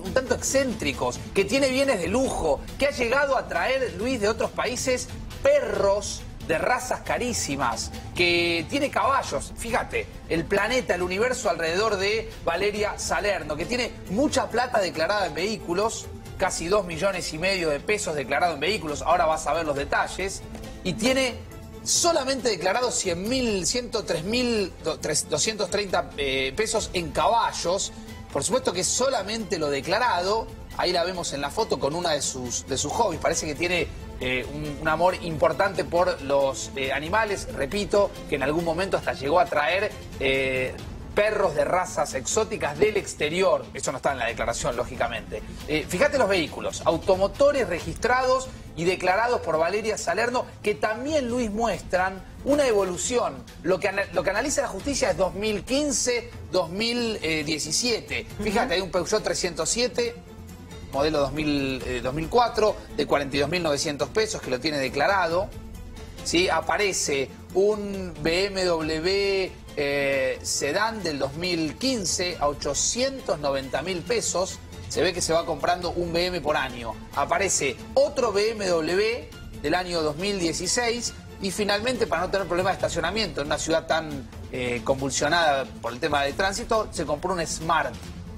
un tanto excéntricos, que tiene bienes de lujo, que ha llegado a traer, Luis, de otros países perros de razas carísimas, que tiene caballos. Fíjate, el planeta, el universo alrededor de Valeria Salerno, que tiene mucha plata declarada en vehículos, casi 2,5 millones de pesos declarado en vehículos, ahora vas a ver los detalles, y tiene solamente declarado 103.230 pesos en caballos. Por supuesto que es solamente lo declarado. Ahí la vemos en la foto con una de sus hobbies. Parece que tiene un amor importante por los animales. Repito, que en algún momento hasta llegó a traer perros de razas exóticas del exterior. Eso no está en la declaración, lógicamente. Fíjate los vehículos, automotores registrados y declarados por Valeria Salerno, que también, Luis, muestran una evolución. Lo que analiza la justicia es 2015-2017. Fíjate, hay un Peugeot 307, modelo 2004, de 42.900 pesos, que lo tiene declarado. ¿Sí? Aparece un BMW sedán del 2015 a 890.000 pesos. Se ve que se va comprando un BM por año. Aparece otro BMW del año 2016 y finalmente, para no tener problemas de estacionamiento en una ciudad tan convulsionada por el tema de tránsito, se compró un Smart,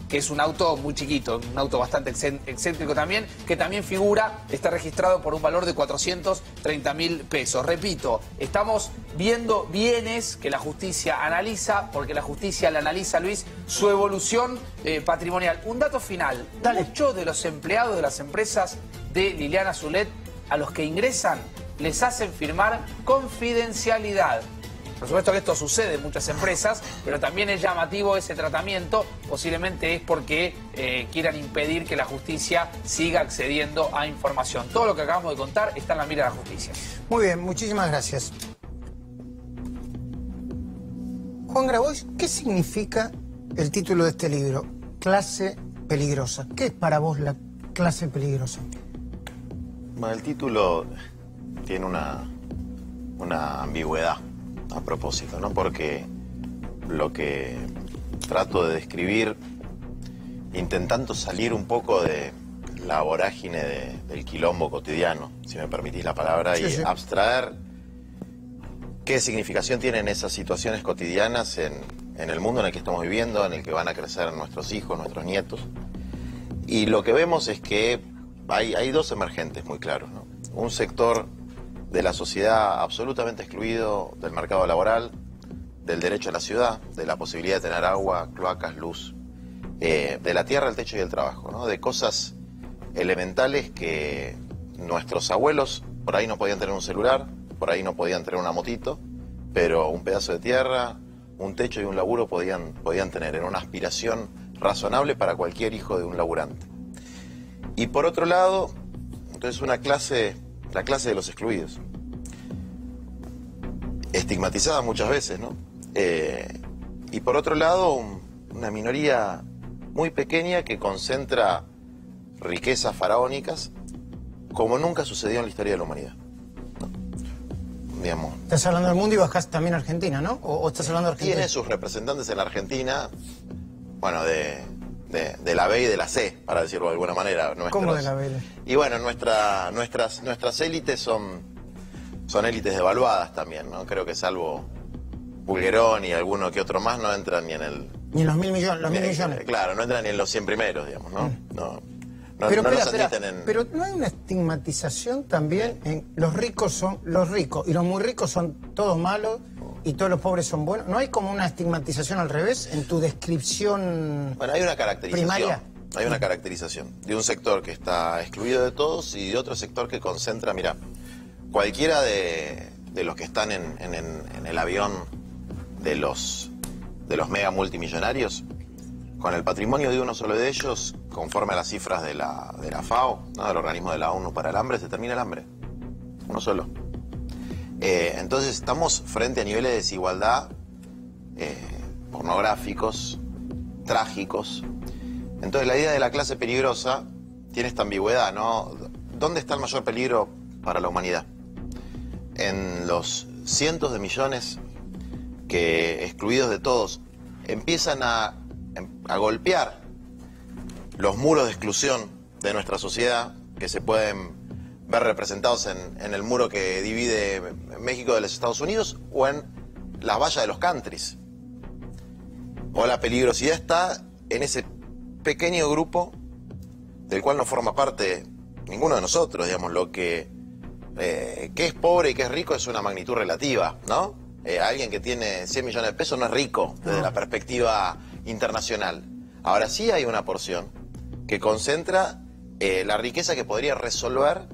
que es un auto muy chiquito, un auto bastante excéntrico también, que también figura, está registrado por un valor de 430.000 pesos. Repito, estamos viendo bienes que la justicia analiza, porque la justicia le analiza, Luis, su evolución patrimonial. Un dato final. Muchos de los empleados de las empresas de Liliana Zulet, a los que ingresan, les hacen firmar confidencialidad. Por supuesto que esto sucede en muchas empresas, pero también es llamativo ese tratamiento. Posiblemente es porque quieran impedir que la justicia siga accediendo a información. Todo lo que acabamos de contar está en la mira de la justicia. Muy bien, muchísimas gracias. Juan Grabois, ¿qué significa el título de este libro? Clase peligrosa. ¿Qué es para vos la clase peligrosa? Bueno, el título tiene una ambigüedad a propósito, ¿no? Porque lo que trato de describir, intentando salir un poco de la vorágine del quilombo cotidiano, si me permitís la palabra, sí, y abstraer qué significación tienen esas situaciones cotidianas en el mundo en el que estamos viviendo, en el que van a crecer nuestros hijos, nuestros nietos. Y lo que vemos es que hay dos emergentes muy claros, ¿no? Un sector de la sociedad absolutamente excluido del mercado laboral, del derecho a la ciudad, de la posibilidad de tener agua, cloacas, luz, de la tierra, el techo y el trabajo, ¿no? De cosas elementales que nuestros abuelos por ahí no podían tener un celular, por ahí no podían tener una motito, pero un pedazo de tierra, un techo y un laburo podían tener. Era una aspiración razonable para cualquier hijo de un laburante. Y por otro lado, entonces la clase de los excluidos. Estigmatizada muchas veces, ¿no? Y por otro lado, una minoría muy pequeña que concentra riquezas faraónicas como nunca sucedió en la historia de la humanidad. ¿No? Digamos. Estás hablando del mundo y bajás también a Argentina, ¿no? ¿O estás hablando de Argentina? Tiene sus representantes en la Argentina, bueno, de la B y de la C, para decirlo de alguna manera. ¿Cómo de la B? Y bueno, nuestras élites son élites devaluadas también, ¿no? Creo que salvo Bulgerón y alguno que otro más no entran ni en el... Ni en los 1.000 millones, los 1.000 millones. Claro, no entran ni en los 100 primeros, digamos, ¿no? Pero, no los admiten en... Pero ¿no hay una estigmatización también en los ricos son los ricos y los muy ricos son todos malos y todos los pobres son buenos? ¿No hay como una estigmatización al revés en tu descripción? Bueno, hay una caracterización. Primaria. Hay una caracterización de un sector que está excluido de todos y de otro sector que concentra, mira, cualquiera de los que están en el avión de los mega multimillonarios, con el patrimonio de uno solo de ellos, conforme a las cifras de la FAO, ¿no? Del organismo de la ONU para el hambre, se termina el hambre. Uno solo. Entonces estamos frente a niveles de desigualdad pornográficos, trágicos. Entonces la idea de la clase peligrosa tiene esta ambigüedad, ¿no? ¿Dónde está el mayor peligro para la humanidad? En los cientos de millones que, excluidos de todos, empiezan a golpear los muros de exclusión de nuestra sociedad, que se pueden ver representados en el muro que divide México de los Estados Unidos o en las vallas de los countries. O la peligrosidad está en ese pequeño grupo del cual no forma parte ninguno de nosotros, digamos. Lo que es pobre y que es rico es una magnitud relativa, ¿no? Alguien que tiene 100 millones de pesos no es rico desde la perspectiva internacional. Ahora sí hay una porción que concentra la riqueza que podría resolver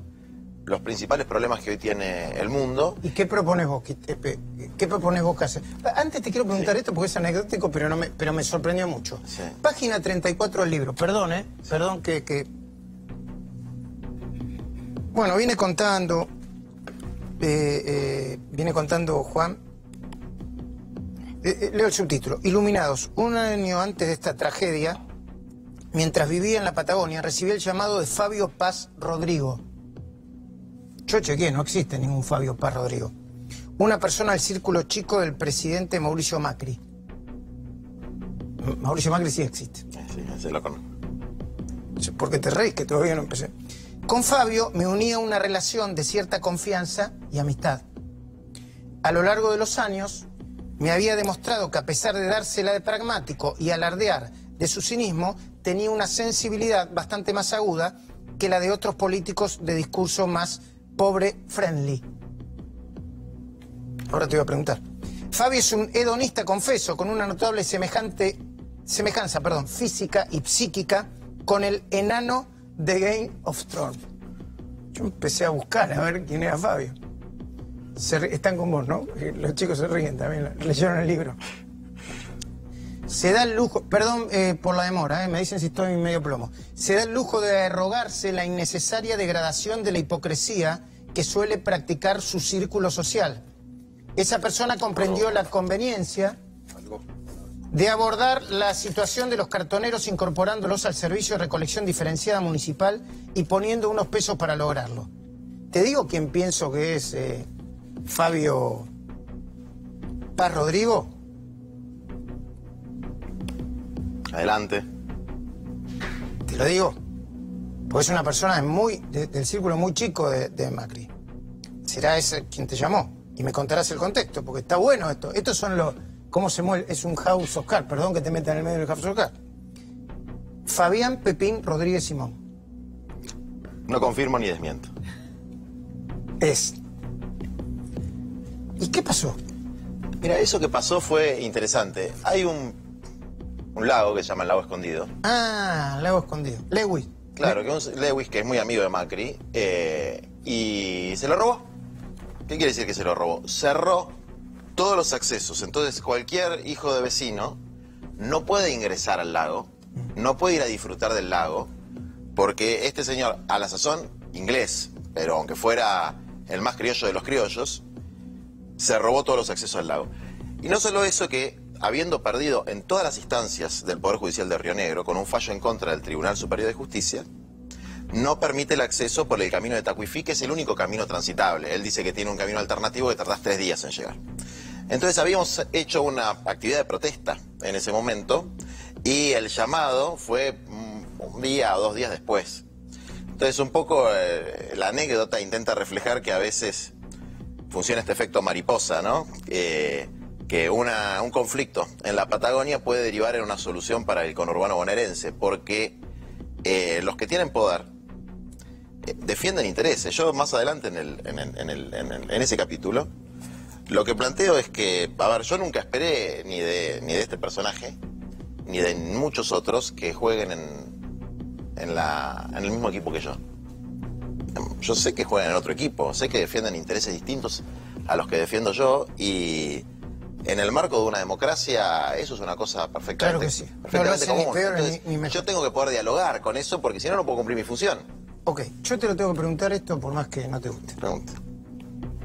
los principales problemas que hoy tiene el mundo. ¿Y qué propones vos? ¿Qué propones vos que haces? Antes te quiero preguntar esto porque es anecdótico, pero me sorprendió mucho. Sí. Página 34 del libro, perdón, perdón que... Bueno, viene contando Juan, leo el subtítulo. Iluminados, un año antes de esta tragedia, mientras vivía en la Patagonia, recibí el llamado de Fabio Paz Rodrigo. Yo chequeé, no existe ningún Fabio Paz Rodrigo. Una persona del círculo chico del presidente Mauricio Macri. Mauricio Macri sí existe. Sí, se lo conozco. ¿Por qué te reís? Que todavía no empecé. Con Fabio me unía una relación de cierta confianza y amistad. A lo largo de los años me había demostrado que a pesar de dársela de pragmático y alardear de su cinismo, tenía una sensibilidad bastante más aguda que la de otros políticos de discurso más pobre-friendly. Ahora te voy a preguntar. Fabio es un hedonista, confeso, con una notable semejanza física y psíquica con el enano de Game of Thrones. Yo empecé a buscar a ver quién era Fabio. Están con vos, ¿no? Los chicos se ríen también, leyeron el libro. Se da el lujo, perdón por la demora, me dicen si estoy medio plomo. Se da el lujo de arrogarse la innecesaria degradación de la hipocresía que suele practicar su círculo social. Esa persona comprendió la conveniencia de abordar la situación de los cartoneros incorporándolos al servicio de recolección diferenciada municipal y poniendo unos pesos para lograrlo. Te digo quién pienso que es Fabio Paz Rodrigo. Adelante. Te lo digo, porque es una persona del círculo muy chico de Macri. Será ese quien te llamó y me contarás el contexto, porque está bueno esto. Estos son los... ¿Cómo se mueve? Es un House of Cards, perdón que te meta en el medio del House of Cards. Fabián Pepín Rodríguez Simón. No confirmo ni desmiento. Es. ¿Y qué pasó? Mira, eso que pasó fue interesante. Hay un lago que se llama el Lago Escondido. Ah, Lago Escondido. Lewis. Claro, que un Lewis que es muy amigo de Macri. Y se lo robó. ¿Qué quiere decir que se lo robó? Cerró todos los accesos. Entonces cualquier hijo de vecino no puede ingresar al lago, no puede ir a disfrutar del lago, porque este señor, a la sazón inglés, pero aunque fuera el más criollo de los criollos, se robó todos los accesos al lago. Y no solo eso, que habiendo perdido en todas las instancias del Poder Judicial de Río Negro, con un fallo en contra del Tribunal Superior de Justicia, no permite el acceso por el camino de Tacuifí, que es el único camino transitable. Él dice que tiene un camino alternativo que tardás 3 días en llegar. Entonces habíamos hecho una actividad de protesta en ese momento y el llamado fue un día o 2 días después. Entonces un poco la anécdota intenta reflejar que a veces funciona este efecto mariposa, ¿no? Que un conflicto en la Patagonia puede derivar en una solución para el conurbano bonaerense, porque los que tienen poder defienden intereses. Yo más adelante en ese capítulo lo que planteo es que, a ver, yo nunca esperé ni de este personaje ni de muchos otros que jueguen en el mismo equipo que yo. Yo sé que juegan en otro equipo, sé que defienden intereses distintos a los que defiendo yo, y en el marco de una democracia eso es una cosa perfectamente, claro que sí. perfectamente No lo común. peor, Entonces, yo tengo que poder dialogar con eso, porque si no, no puedo cumplir mi función. Ok, yo te lo tengo que preguntar esto por más que no te guste. Pregunta.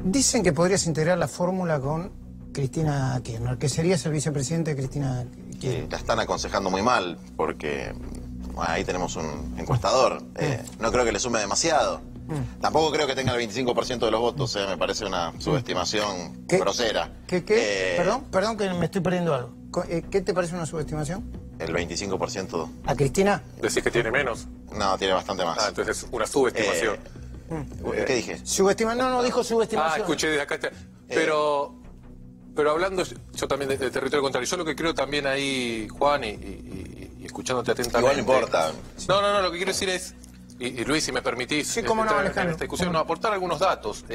Dicen que podrías integrar la fórmula con Cristina Kirchner, que serías el vicepresidente de Cristina Kirchner. La están aconsejando muy mal, porque bueno, ahí tenemos un encuestador. No creo que le sume demasiado. Tampoco creo que tenga el 25% de los votos, me parece una subestimación grosera. Perdón que me estoy perdiendo algo. ¿Qué te parece una subestimación? El 25%. ¿A Cristina? ¿Decís que tiene menos? No, tiene bastante más. Ah, entonces es una subestimación. ¿Qué dije? No, dijo subestimación. Escuché desde acá. Pero hablando yo también de territorio contrario, yo lo que creo también ahí, Juan, y escuchándote atentamente... Igual no importa. No, lo que quiero decir es, y Luis, si me permitís, sí, cómo no, en esta discusión, aportar algunos datos.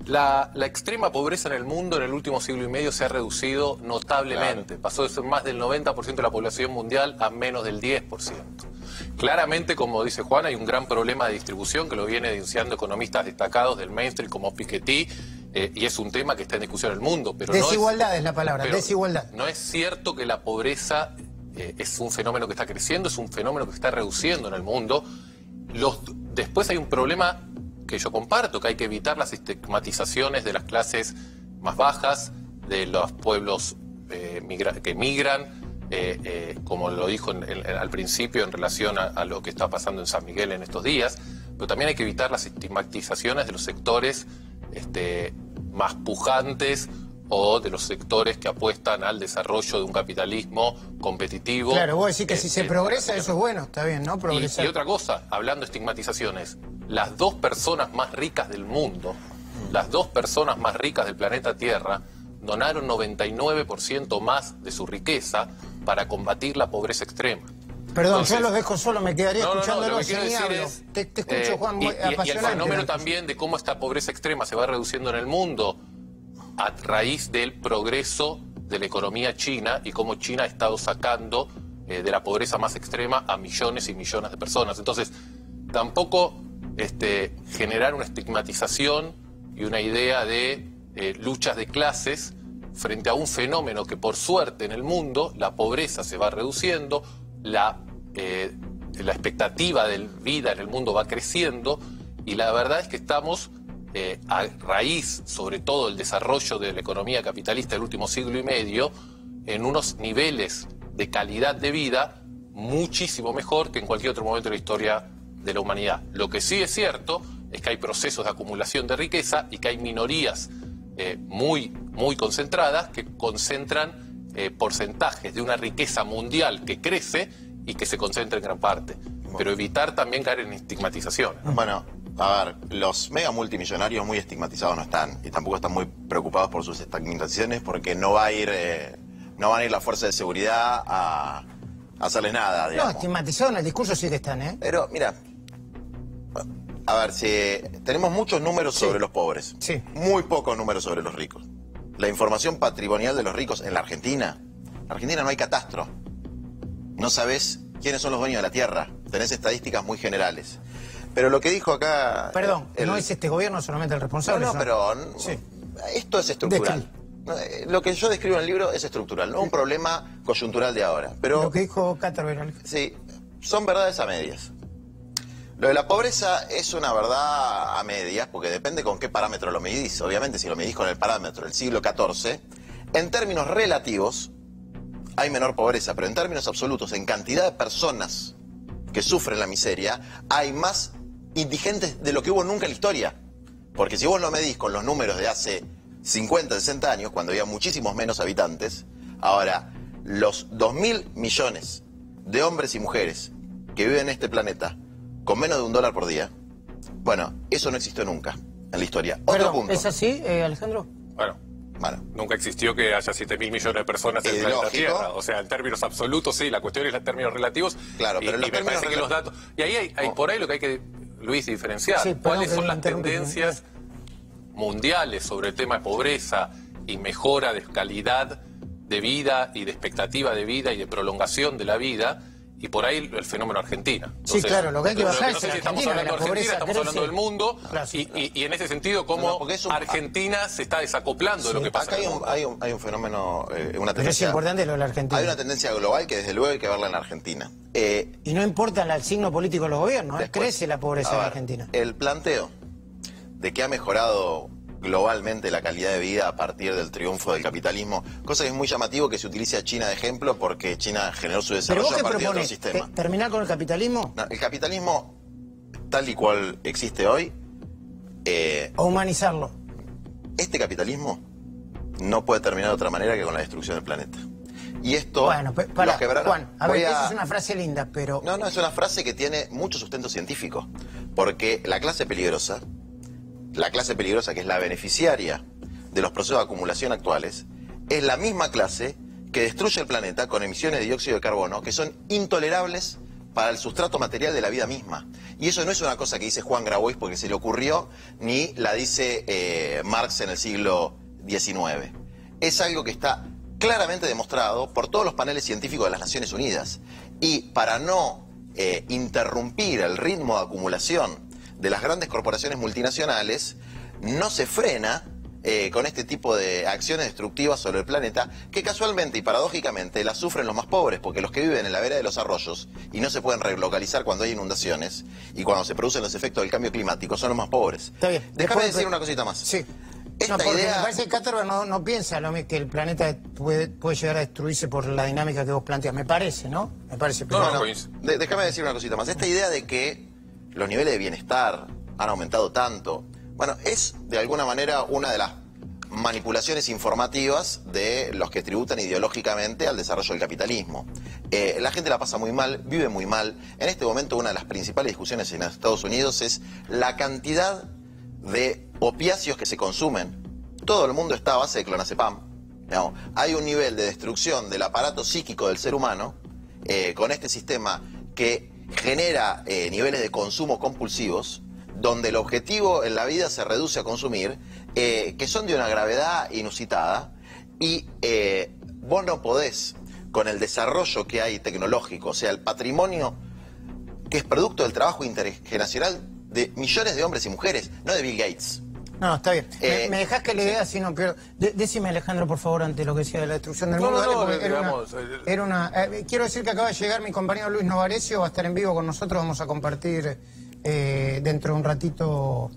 La extrema pobreza en el mundo en el último siglo y medio se ha reducido notablemente. Claro. Pasó de ser más del 90% de la población mundial a menos del 10%. Claramente, como dice Juan, hay un gran problema de distribución que lo viene denunciando economistas destacados del mainstream como Piketty, y es un tema que está en discusión en el mundo. Pero desigualdad es la palabra, desigualdad. No es cierto que la pobreza es un fenómeno que está creciendo, es un fenómeno que se está reduciendo en el mundo. Después hay un problema que yo comparto, que hay que evitar las estigmatizaciones de las clases más bajas, de los pueblos que migran, como lo dijo al principio en relación a lo que está pasando en San Miguel en estos días, pero también hay que evitar las estigmatizaciones de los sectores más pujantes o de los sectores que apuestan al desarrollo de un capitalismo competitivo. Claro, vos decís que si se progresa eso es bueno, está bien, ¿no? Progresar. Y otra cosa, hablando de estigmatizaciones, las 2 personas más ricas del mundo, las 2 personas más ricas del planeta Tierra, donaron 99% más de su riqueza para combatir la pobreza extrema. Perdón, yo los dejo solo, me quedaría escuchándolos. Te escucho, Juan, muy apasionante. Y el fenómeno también de cómo esta pobreza extrema se va reduciendo en el mundo a raíz del progreso de la economía china y cómo China ha estado sacando de la pobreza más extrema a millones y millones de personas. Entonces, tampoco generar una estigmatización y una idea de luchas de clases frente a un fenómeno que, por suerte, en el mundo, la pobreza se va reduciendo, la expectativa de vida en el mundo va creciendo, y la verdad es que estamos a raíz, sobre todo, del desarrollo de la economía capitalista del último siglo y medio, en unos niveles de calidad de vida muchísimo mejor que en cualquier otro momento de la historia de la humanidad. Lo que sí es cierto es que hay procesos de acumulación de riqueza y que hay minorías muy concentradas que concentran porcentajes de una riqueza mundial que crece y que se concentra en gran parte. Pero evitar también caer en estigmatización. Bueno, a ver, los mega multimillonarios muy estigmatizados no están, y tampoco están muy preocupados por sus estigmatizaciones, porque no van a ir las fuerzas de seguridad a hacerles nada, digamos. No, estigmatizados en el discurso sí que están, ¿eh? Pero, mira, a ver, si tenemos muchos números sobre los pobres, muy pocos números sobre los ricos. La información patrimonial de los ricos en la Argentina no hay catastro. No sabés quiénes son los dueños de la tierra. Tenés estadísticas muy generales. Pero lo que dijo acá... Perdón, no es este gobierno solamente el responsable. No, pero esto es estructural. Lo que yo describo en el libro es estructural, no un problema coyuntural de ahora. Pero lo que dijo Katterberg. Sí, son verdades a medias. Lo de la pobreza es una verdad a medias, porque depende con qué parámetro lo medís. Obviamente, si lo medís con el parámetro del siglo XIV, en términos relativos hay menor pobreza, pero en términos absolutos, en cantidad de personas que sufren la miseria, hay más indigentes de lo que hubo nunca en la historia. Porque si vos lo medís con los números de hace 50, 60 años, cuando había muchísimos menos habitantes, ahora, los 2.000 millones de hombres y mujeres que viven en este planeta con menos de $1 por día, bueno, eso no existió nunca en la historia. Otro punto. ¿Es así, Alejandro? Bueno, nunca existió que haya 7.000 millones de personas en el planeta Tierra. O sea, en términos absolutos, sí, la cuestión es en términos relativos. Claro, pero y me parece que los datos... Y ahí hay por ahí lo que hay que, Luis, diferenciar. Sí, ¿Cuáles son las tendencias mundiales sobre el tema de pobreza y mejora de calidad de vida y de expectativa de vida y de prolongación de la vida? Y por ahí el fenómeno Argentina. Entonces, sí, claro, lo que hay que bajar no sé es si estamos hablando de Argentina, estamos hablando del mundo, y en ese sentido, cómo Argentina se está desacoplando de lo que pasa acá en el mundo. hay un fenómeno, una tendencia... Pero es importante lo de la Argentina. Hay una tendencia global que desde luego hay que verla en Argentina. Y no importa el signo político de los gobiernos, crece la pobreza en Argentina. El planteo de que ha mejorado globalmente la calidad de vida a partir del triunfo del capitalismo, cosa que es muy llamativo que se utilice a China de ejemplo, porque China generó su desarrollo a partir de otro sistema. ¿Terminar con el capitalismo? No, el capitalismo tal y cual existe hoy... o humanizarlo. Este capitalismo no puede terminar de otra manera que con la destrucción del planeta. Y esto... Bueno, Juan, a ver, esa es una frase linda, pero... No, es una frase que tiene mucho sustento científico, porque la clase peligrosa, que es la beneficiaria de los procesos de acumulación actuales, es la misma clase que destruye el planeta con emisiones de dióxido de carbono que son intolerables para el sustrato material de la vida misma. Y eso no es una cosa que dice Juan Grabois porque se le ocurrió, ni la dice Marx en el siglo XIX. Es algo que está claramente demostrado por todos los paneles científicos de las Naciones Unidas. Y para no interrumpir el ritmo de acumulación de las grandes corporaciones multinacionales, no se frena con este tipo de acciones destructivas sobre el planeta, que casualmente y paradójicamente las sufren los más pobres, porque los que viven en la vera de los arroyos y no se pueden relocalizar cuando hay inundaciones y cuando se producen los efectos del cambio climático son los más pobres. Está bien. Déjame decir una cosita más. Sí. Esta porque idea... me parece que Katterberg no piensa que el planeta puede llegar a destruirse por la dinámica que vos planteas. Me parece, ¿no? Me parece. Déjame decir una cosita más. Esta idea de que los niveles de bienestar han aumentado tanto, bueno, es de alguna manera una de las manipulaciones informativas de los que tributan ideológicamente al desarrollo del capitalismo. La gente la pasa muy mal, vive muy mal. En este momento una de las principales discusiones en Estados Unidos es la cantidad de opiáceos que se consumen. Todo el mundo está a base de clonazepam. Digamos, hay un nivel de destrucción del aparato psíquico del ser humano con este sistema que genera niveles de consumo compulsivos, donde el objetivo en la vida se reduce a consumir, que son de una gravedad inusitada, y vos no podés, con el desarrollo que hay tecnológico, o sea, el patrimonio que es producto del trabajo intergeneracional de millones de hombres y mujeres, no de Bill Gates. No, está bien. Me dejás que le dé así, no, pero... Decime, Alejandro, por favor, ante lo que decía de la destrucción del mundo. Quiero decir que acaba de llegar mi compañero Luis Novarecio, va a estar en vivo con nosotros, vamos a compartir dentro de un ratito,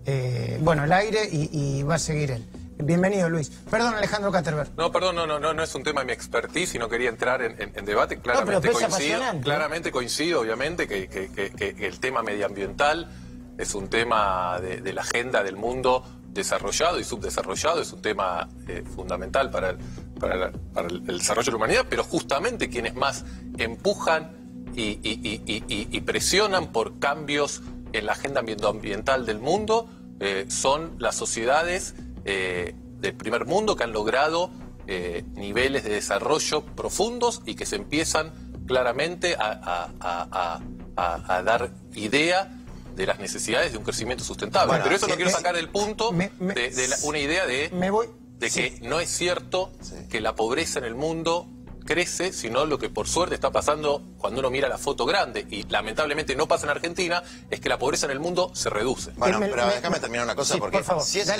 el aire y va a seguir él. Bienvenido, Luis. Perdón, Alejandro Katterberg. No, perdón, no es un tema de mi expertise y no quería entrar en debate. Claramente coincido, obviamente, que el tema medioambiental es un tema de la agenda del mundo desarrollado y subdesarrollado, es un tema fundamental para el desarrollo de la humanidad, pero justamente quienes más empujan y presionan por cambios en la agenda medioambiental del mundo son las sociedades del primer mundo que han logrado niveles de desarrollo profundos y que se empiezan claramente a dar idea de las necesidades de un crecimiento sustentable. Bueno, pero eso no quiero sacar el punto de una idea de que no es cierto que la pobreza en el mundo crece, sino lo que por suerte está pasando cuando uno mira la foto grande, y lamentablemente no pasa en Argentina, es que la pobreza en el mundo se reduce. Bueno, pero déjame terminar una cosa, Sí, porque por favor, si ese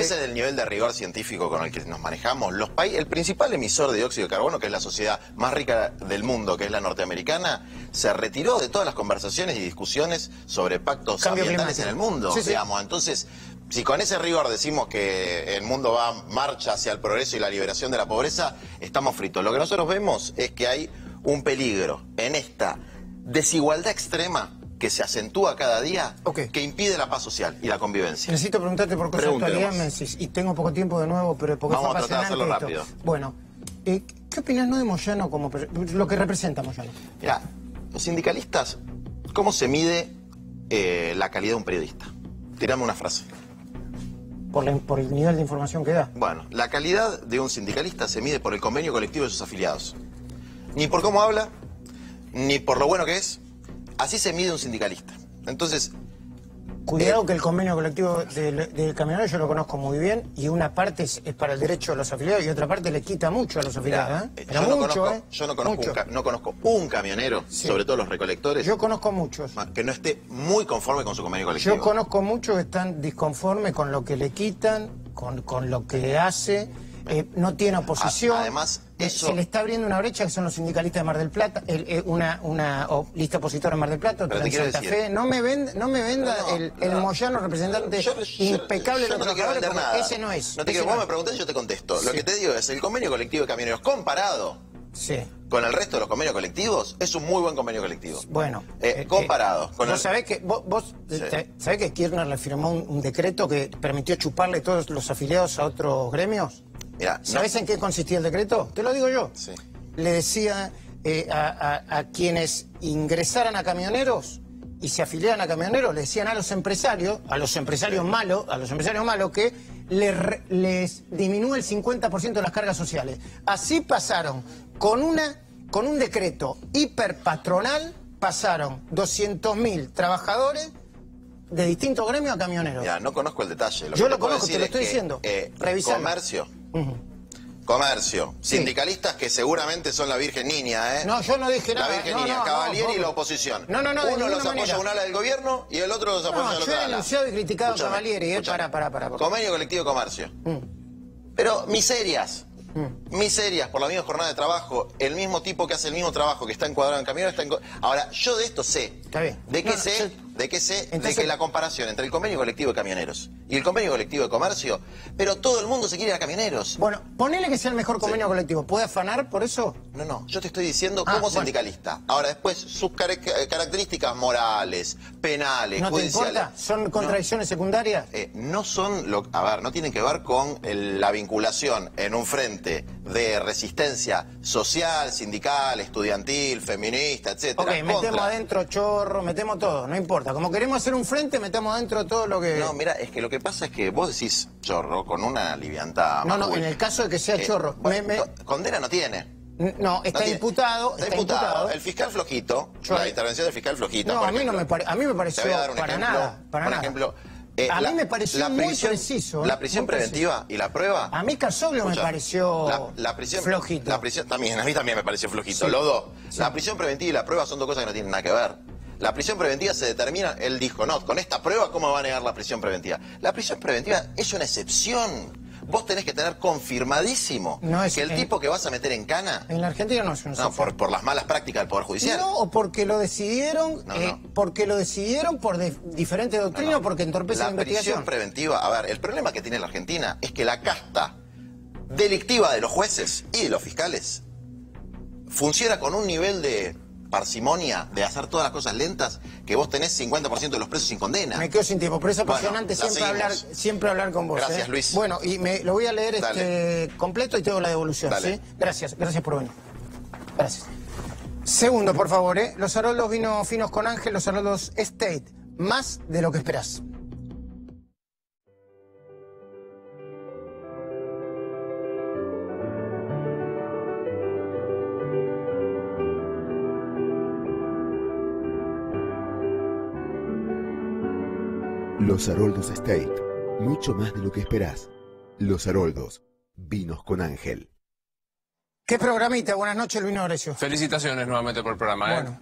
es el nivel de rigor científico con el que nos manejamos, el principal emisor de dióxido de carbono, que es la sociedad más rica del mundo, que es la norteamericana, se retiró de todas las conversaciones y discusiones sobre pactos Cambio ambientales climático. en el mundo, Sí, sí. digamos. Entonces, si con ese rigor decimos que el mundo va marcha hacia el progreso y la liberación de la pobreza, estamos fritos. Lo que nosotros vemos es que hay un peligro en esta desigualdad extrema que se acentúa cada día, que impide la paz social y la convivencia. Necesito preguntarte por cosas de Pregúnteme actualidad, más. Mensis, y tengo poco tiempo de nuevo, pero porque Vamos fue a tratar de hacerlo apasionante esto. rápido. Bueno, ¿qué opinas no de Moyano como lo que representa Moyano? Mirá, los sindicalistas, ¿cómo se mide la calidad de un periodista? Tirame una frase. Por el nivel de información que da. Bueno, la calidad de un sindicalista se mide por el convenio colectivo de sus afiliados. Ni por cómo habla, ni por lo bueno que es. Así se mide un sindicalista. Entonces... Cuidado que el convenio colectivo del camionero yo lo conozco muy bien, y una parte es para el derecho de los afiliados y otra parte le quita mucho a los afiliados. Pero mucho, yo no conozco un camionero, sobre todo los recolectores, yo conozco muchos, que no esté muy conforme con su convenio colectivo. Yo conozco muchos que están disconformes con lo que le quitan, con lo que hace. No tiene oposición. Además, eso... se le está abriendo una brecha que son los sindicalistas de Mar del Plata, una lista opositora en Mar del Plata, otra en Santa Fe. No me venda el Moyano representante impecable yo de los no te quiero trabajadores, vender porque nada. ese no es. No te quiero, vos me preguntás y yo te contesto. Lo que te digo es, el convenio colectivo de camioneros comparado con el resto de los convenios colectivos, es un muy buen convenio colectivo. Bueno, comparado con vos sabés que sabés que Kirchner le firmó un decreto que permitió chuparle todos los afiliados a otros gremios. Mirá, ¿Sabés en qué consistía el decreto? Te lo digo yo. Sí. Le decía a quienes ingresaran a camioneros y se afiliaran a camioneros, le decían a los empresarios malos, que les disminúe el 50% de las cargas sociales. Así pasaron con un decreto hiperpatronal, pasaron 200.000 trabajadores de distintos gremios a camioneros. Ya, no conozco el detalle. Yo lo conozco, te lo estoy diciendo. Revisalo. Comercio, sindicalistas que seguramente son la Virgen Niña, ¿eh? No, yo no dije nada. La Virgen Niña, Cavalieri y la oposición. No, uno los apoya a un ala del gobierno y el otro los apoya al otro ala. Yo he denunciado y criticado a Cavalieri, para. Convenio colectivo de comercio. Pero miserias, por la misma jornada de trabajo, el mismo tipo que hace el mismo trabajo, que está encuadrado en camiones, Ahora, yo de esto sé. Está bien. ¿De qué sé? De que la comparación entre el convenio colectivo de camioneros y el convenio colectivo de comercio, pero todo el mundo se quiere ir a camioneros. Bueno, ponele que sea el mejor convenio colectivo. ¿Puede afanar por eso? No, yo te estoy diciendo como sindicalista. Ahora, después, sus características morales, penales, ¿No judiciales. te importa? ¿Son contradicciones secundarias? No son, no tienen que ver con la vinculación en un frente de resistencia social, sindical, estudiantil, feminista, etcétera. Ok, metemos adentro chorro, metemos todo, no importa. Como queremos hacer un frente, metemos adentro todo lo que... No, mira, es que lo que pasa es que vos decís chorro con una liviandad. No, en el caso de que sea chorro. Condena no tiene. No, está imputado. Está imputado. El fiscal flojito, la intervención del fiscal flojito. No, a mí me pareció para nada. Por ejemplo, a mí me pareció muy preciso. La prisión preventiva y la prueba. A mí Casoglio me pareció flojito. A mí también me pareció flojito. Los dos. La prisión preventiva y la prueba son dos cosas que no tienen nada que ver. La prisión preventiva se determina, él dijo, no, con esta prueba, ¿cómo va a negar la prisión preventiva? La prisión preventiva es una excepción. Vos tenés que tener confirmadísimo que el tipo que vas a meter en cana... En la Argentina no es una excepción. No, por las malas prácticas del Poder Judicial. No, o porque lo decidieron, porque lo decidieron por diferentes doctrinas, o porque entorpece la investigación. La prisión preventiva, a ver, el problema que tiene la Argentina es que la casta delictiva de los jueces y de los fiscales funciona con un nivel de parsimonia, de hacer todas las cosas lentas, que vos tenés 50% de los presos sin condena. Me quedo sin tiempo, pero es apasionante siempre hablar con vos. Gracias, Luis. Bueno, y lo voy a leer completo y te doy la devolución. ¿Sí? Gracias por venir. Gracias. Segundo, por favor, los Haroldos vino finos con Ángel, los Haroldos Estate, más de lo que esperás. Los Haroldos Estate, mucho más de lo que esperás. Los Haroldos, vinos con Ángel. ¿Qué programita? Buenas noches, Luis Noresio. Felicitaciones nuevamente por el programa. Bueno.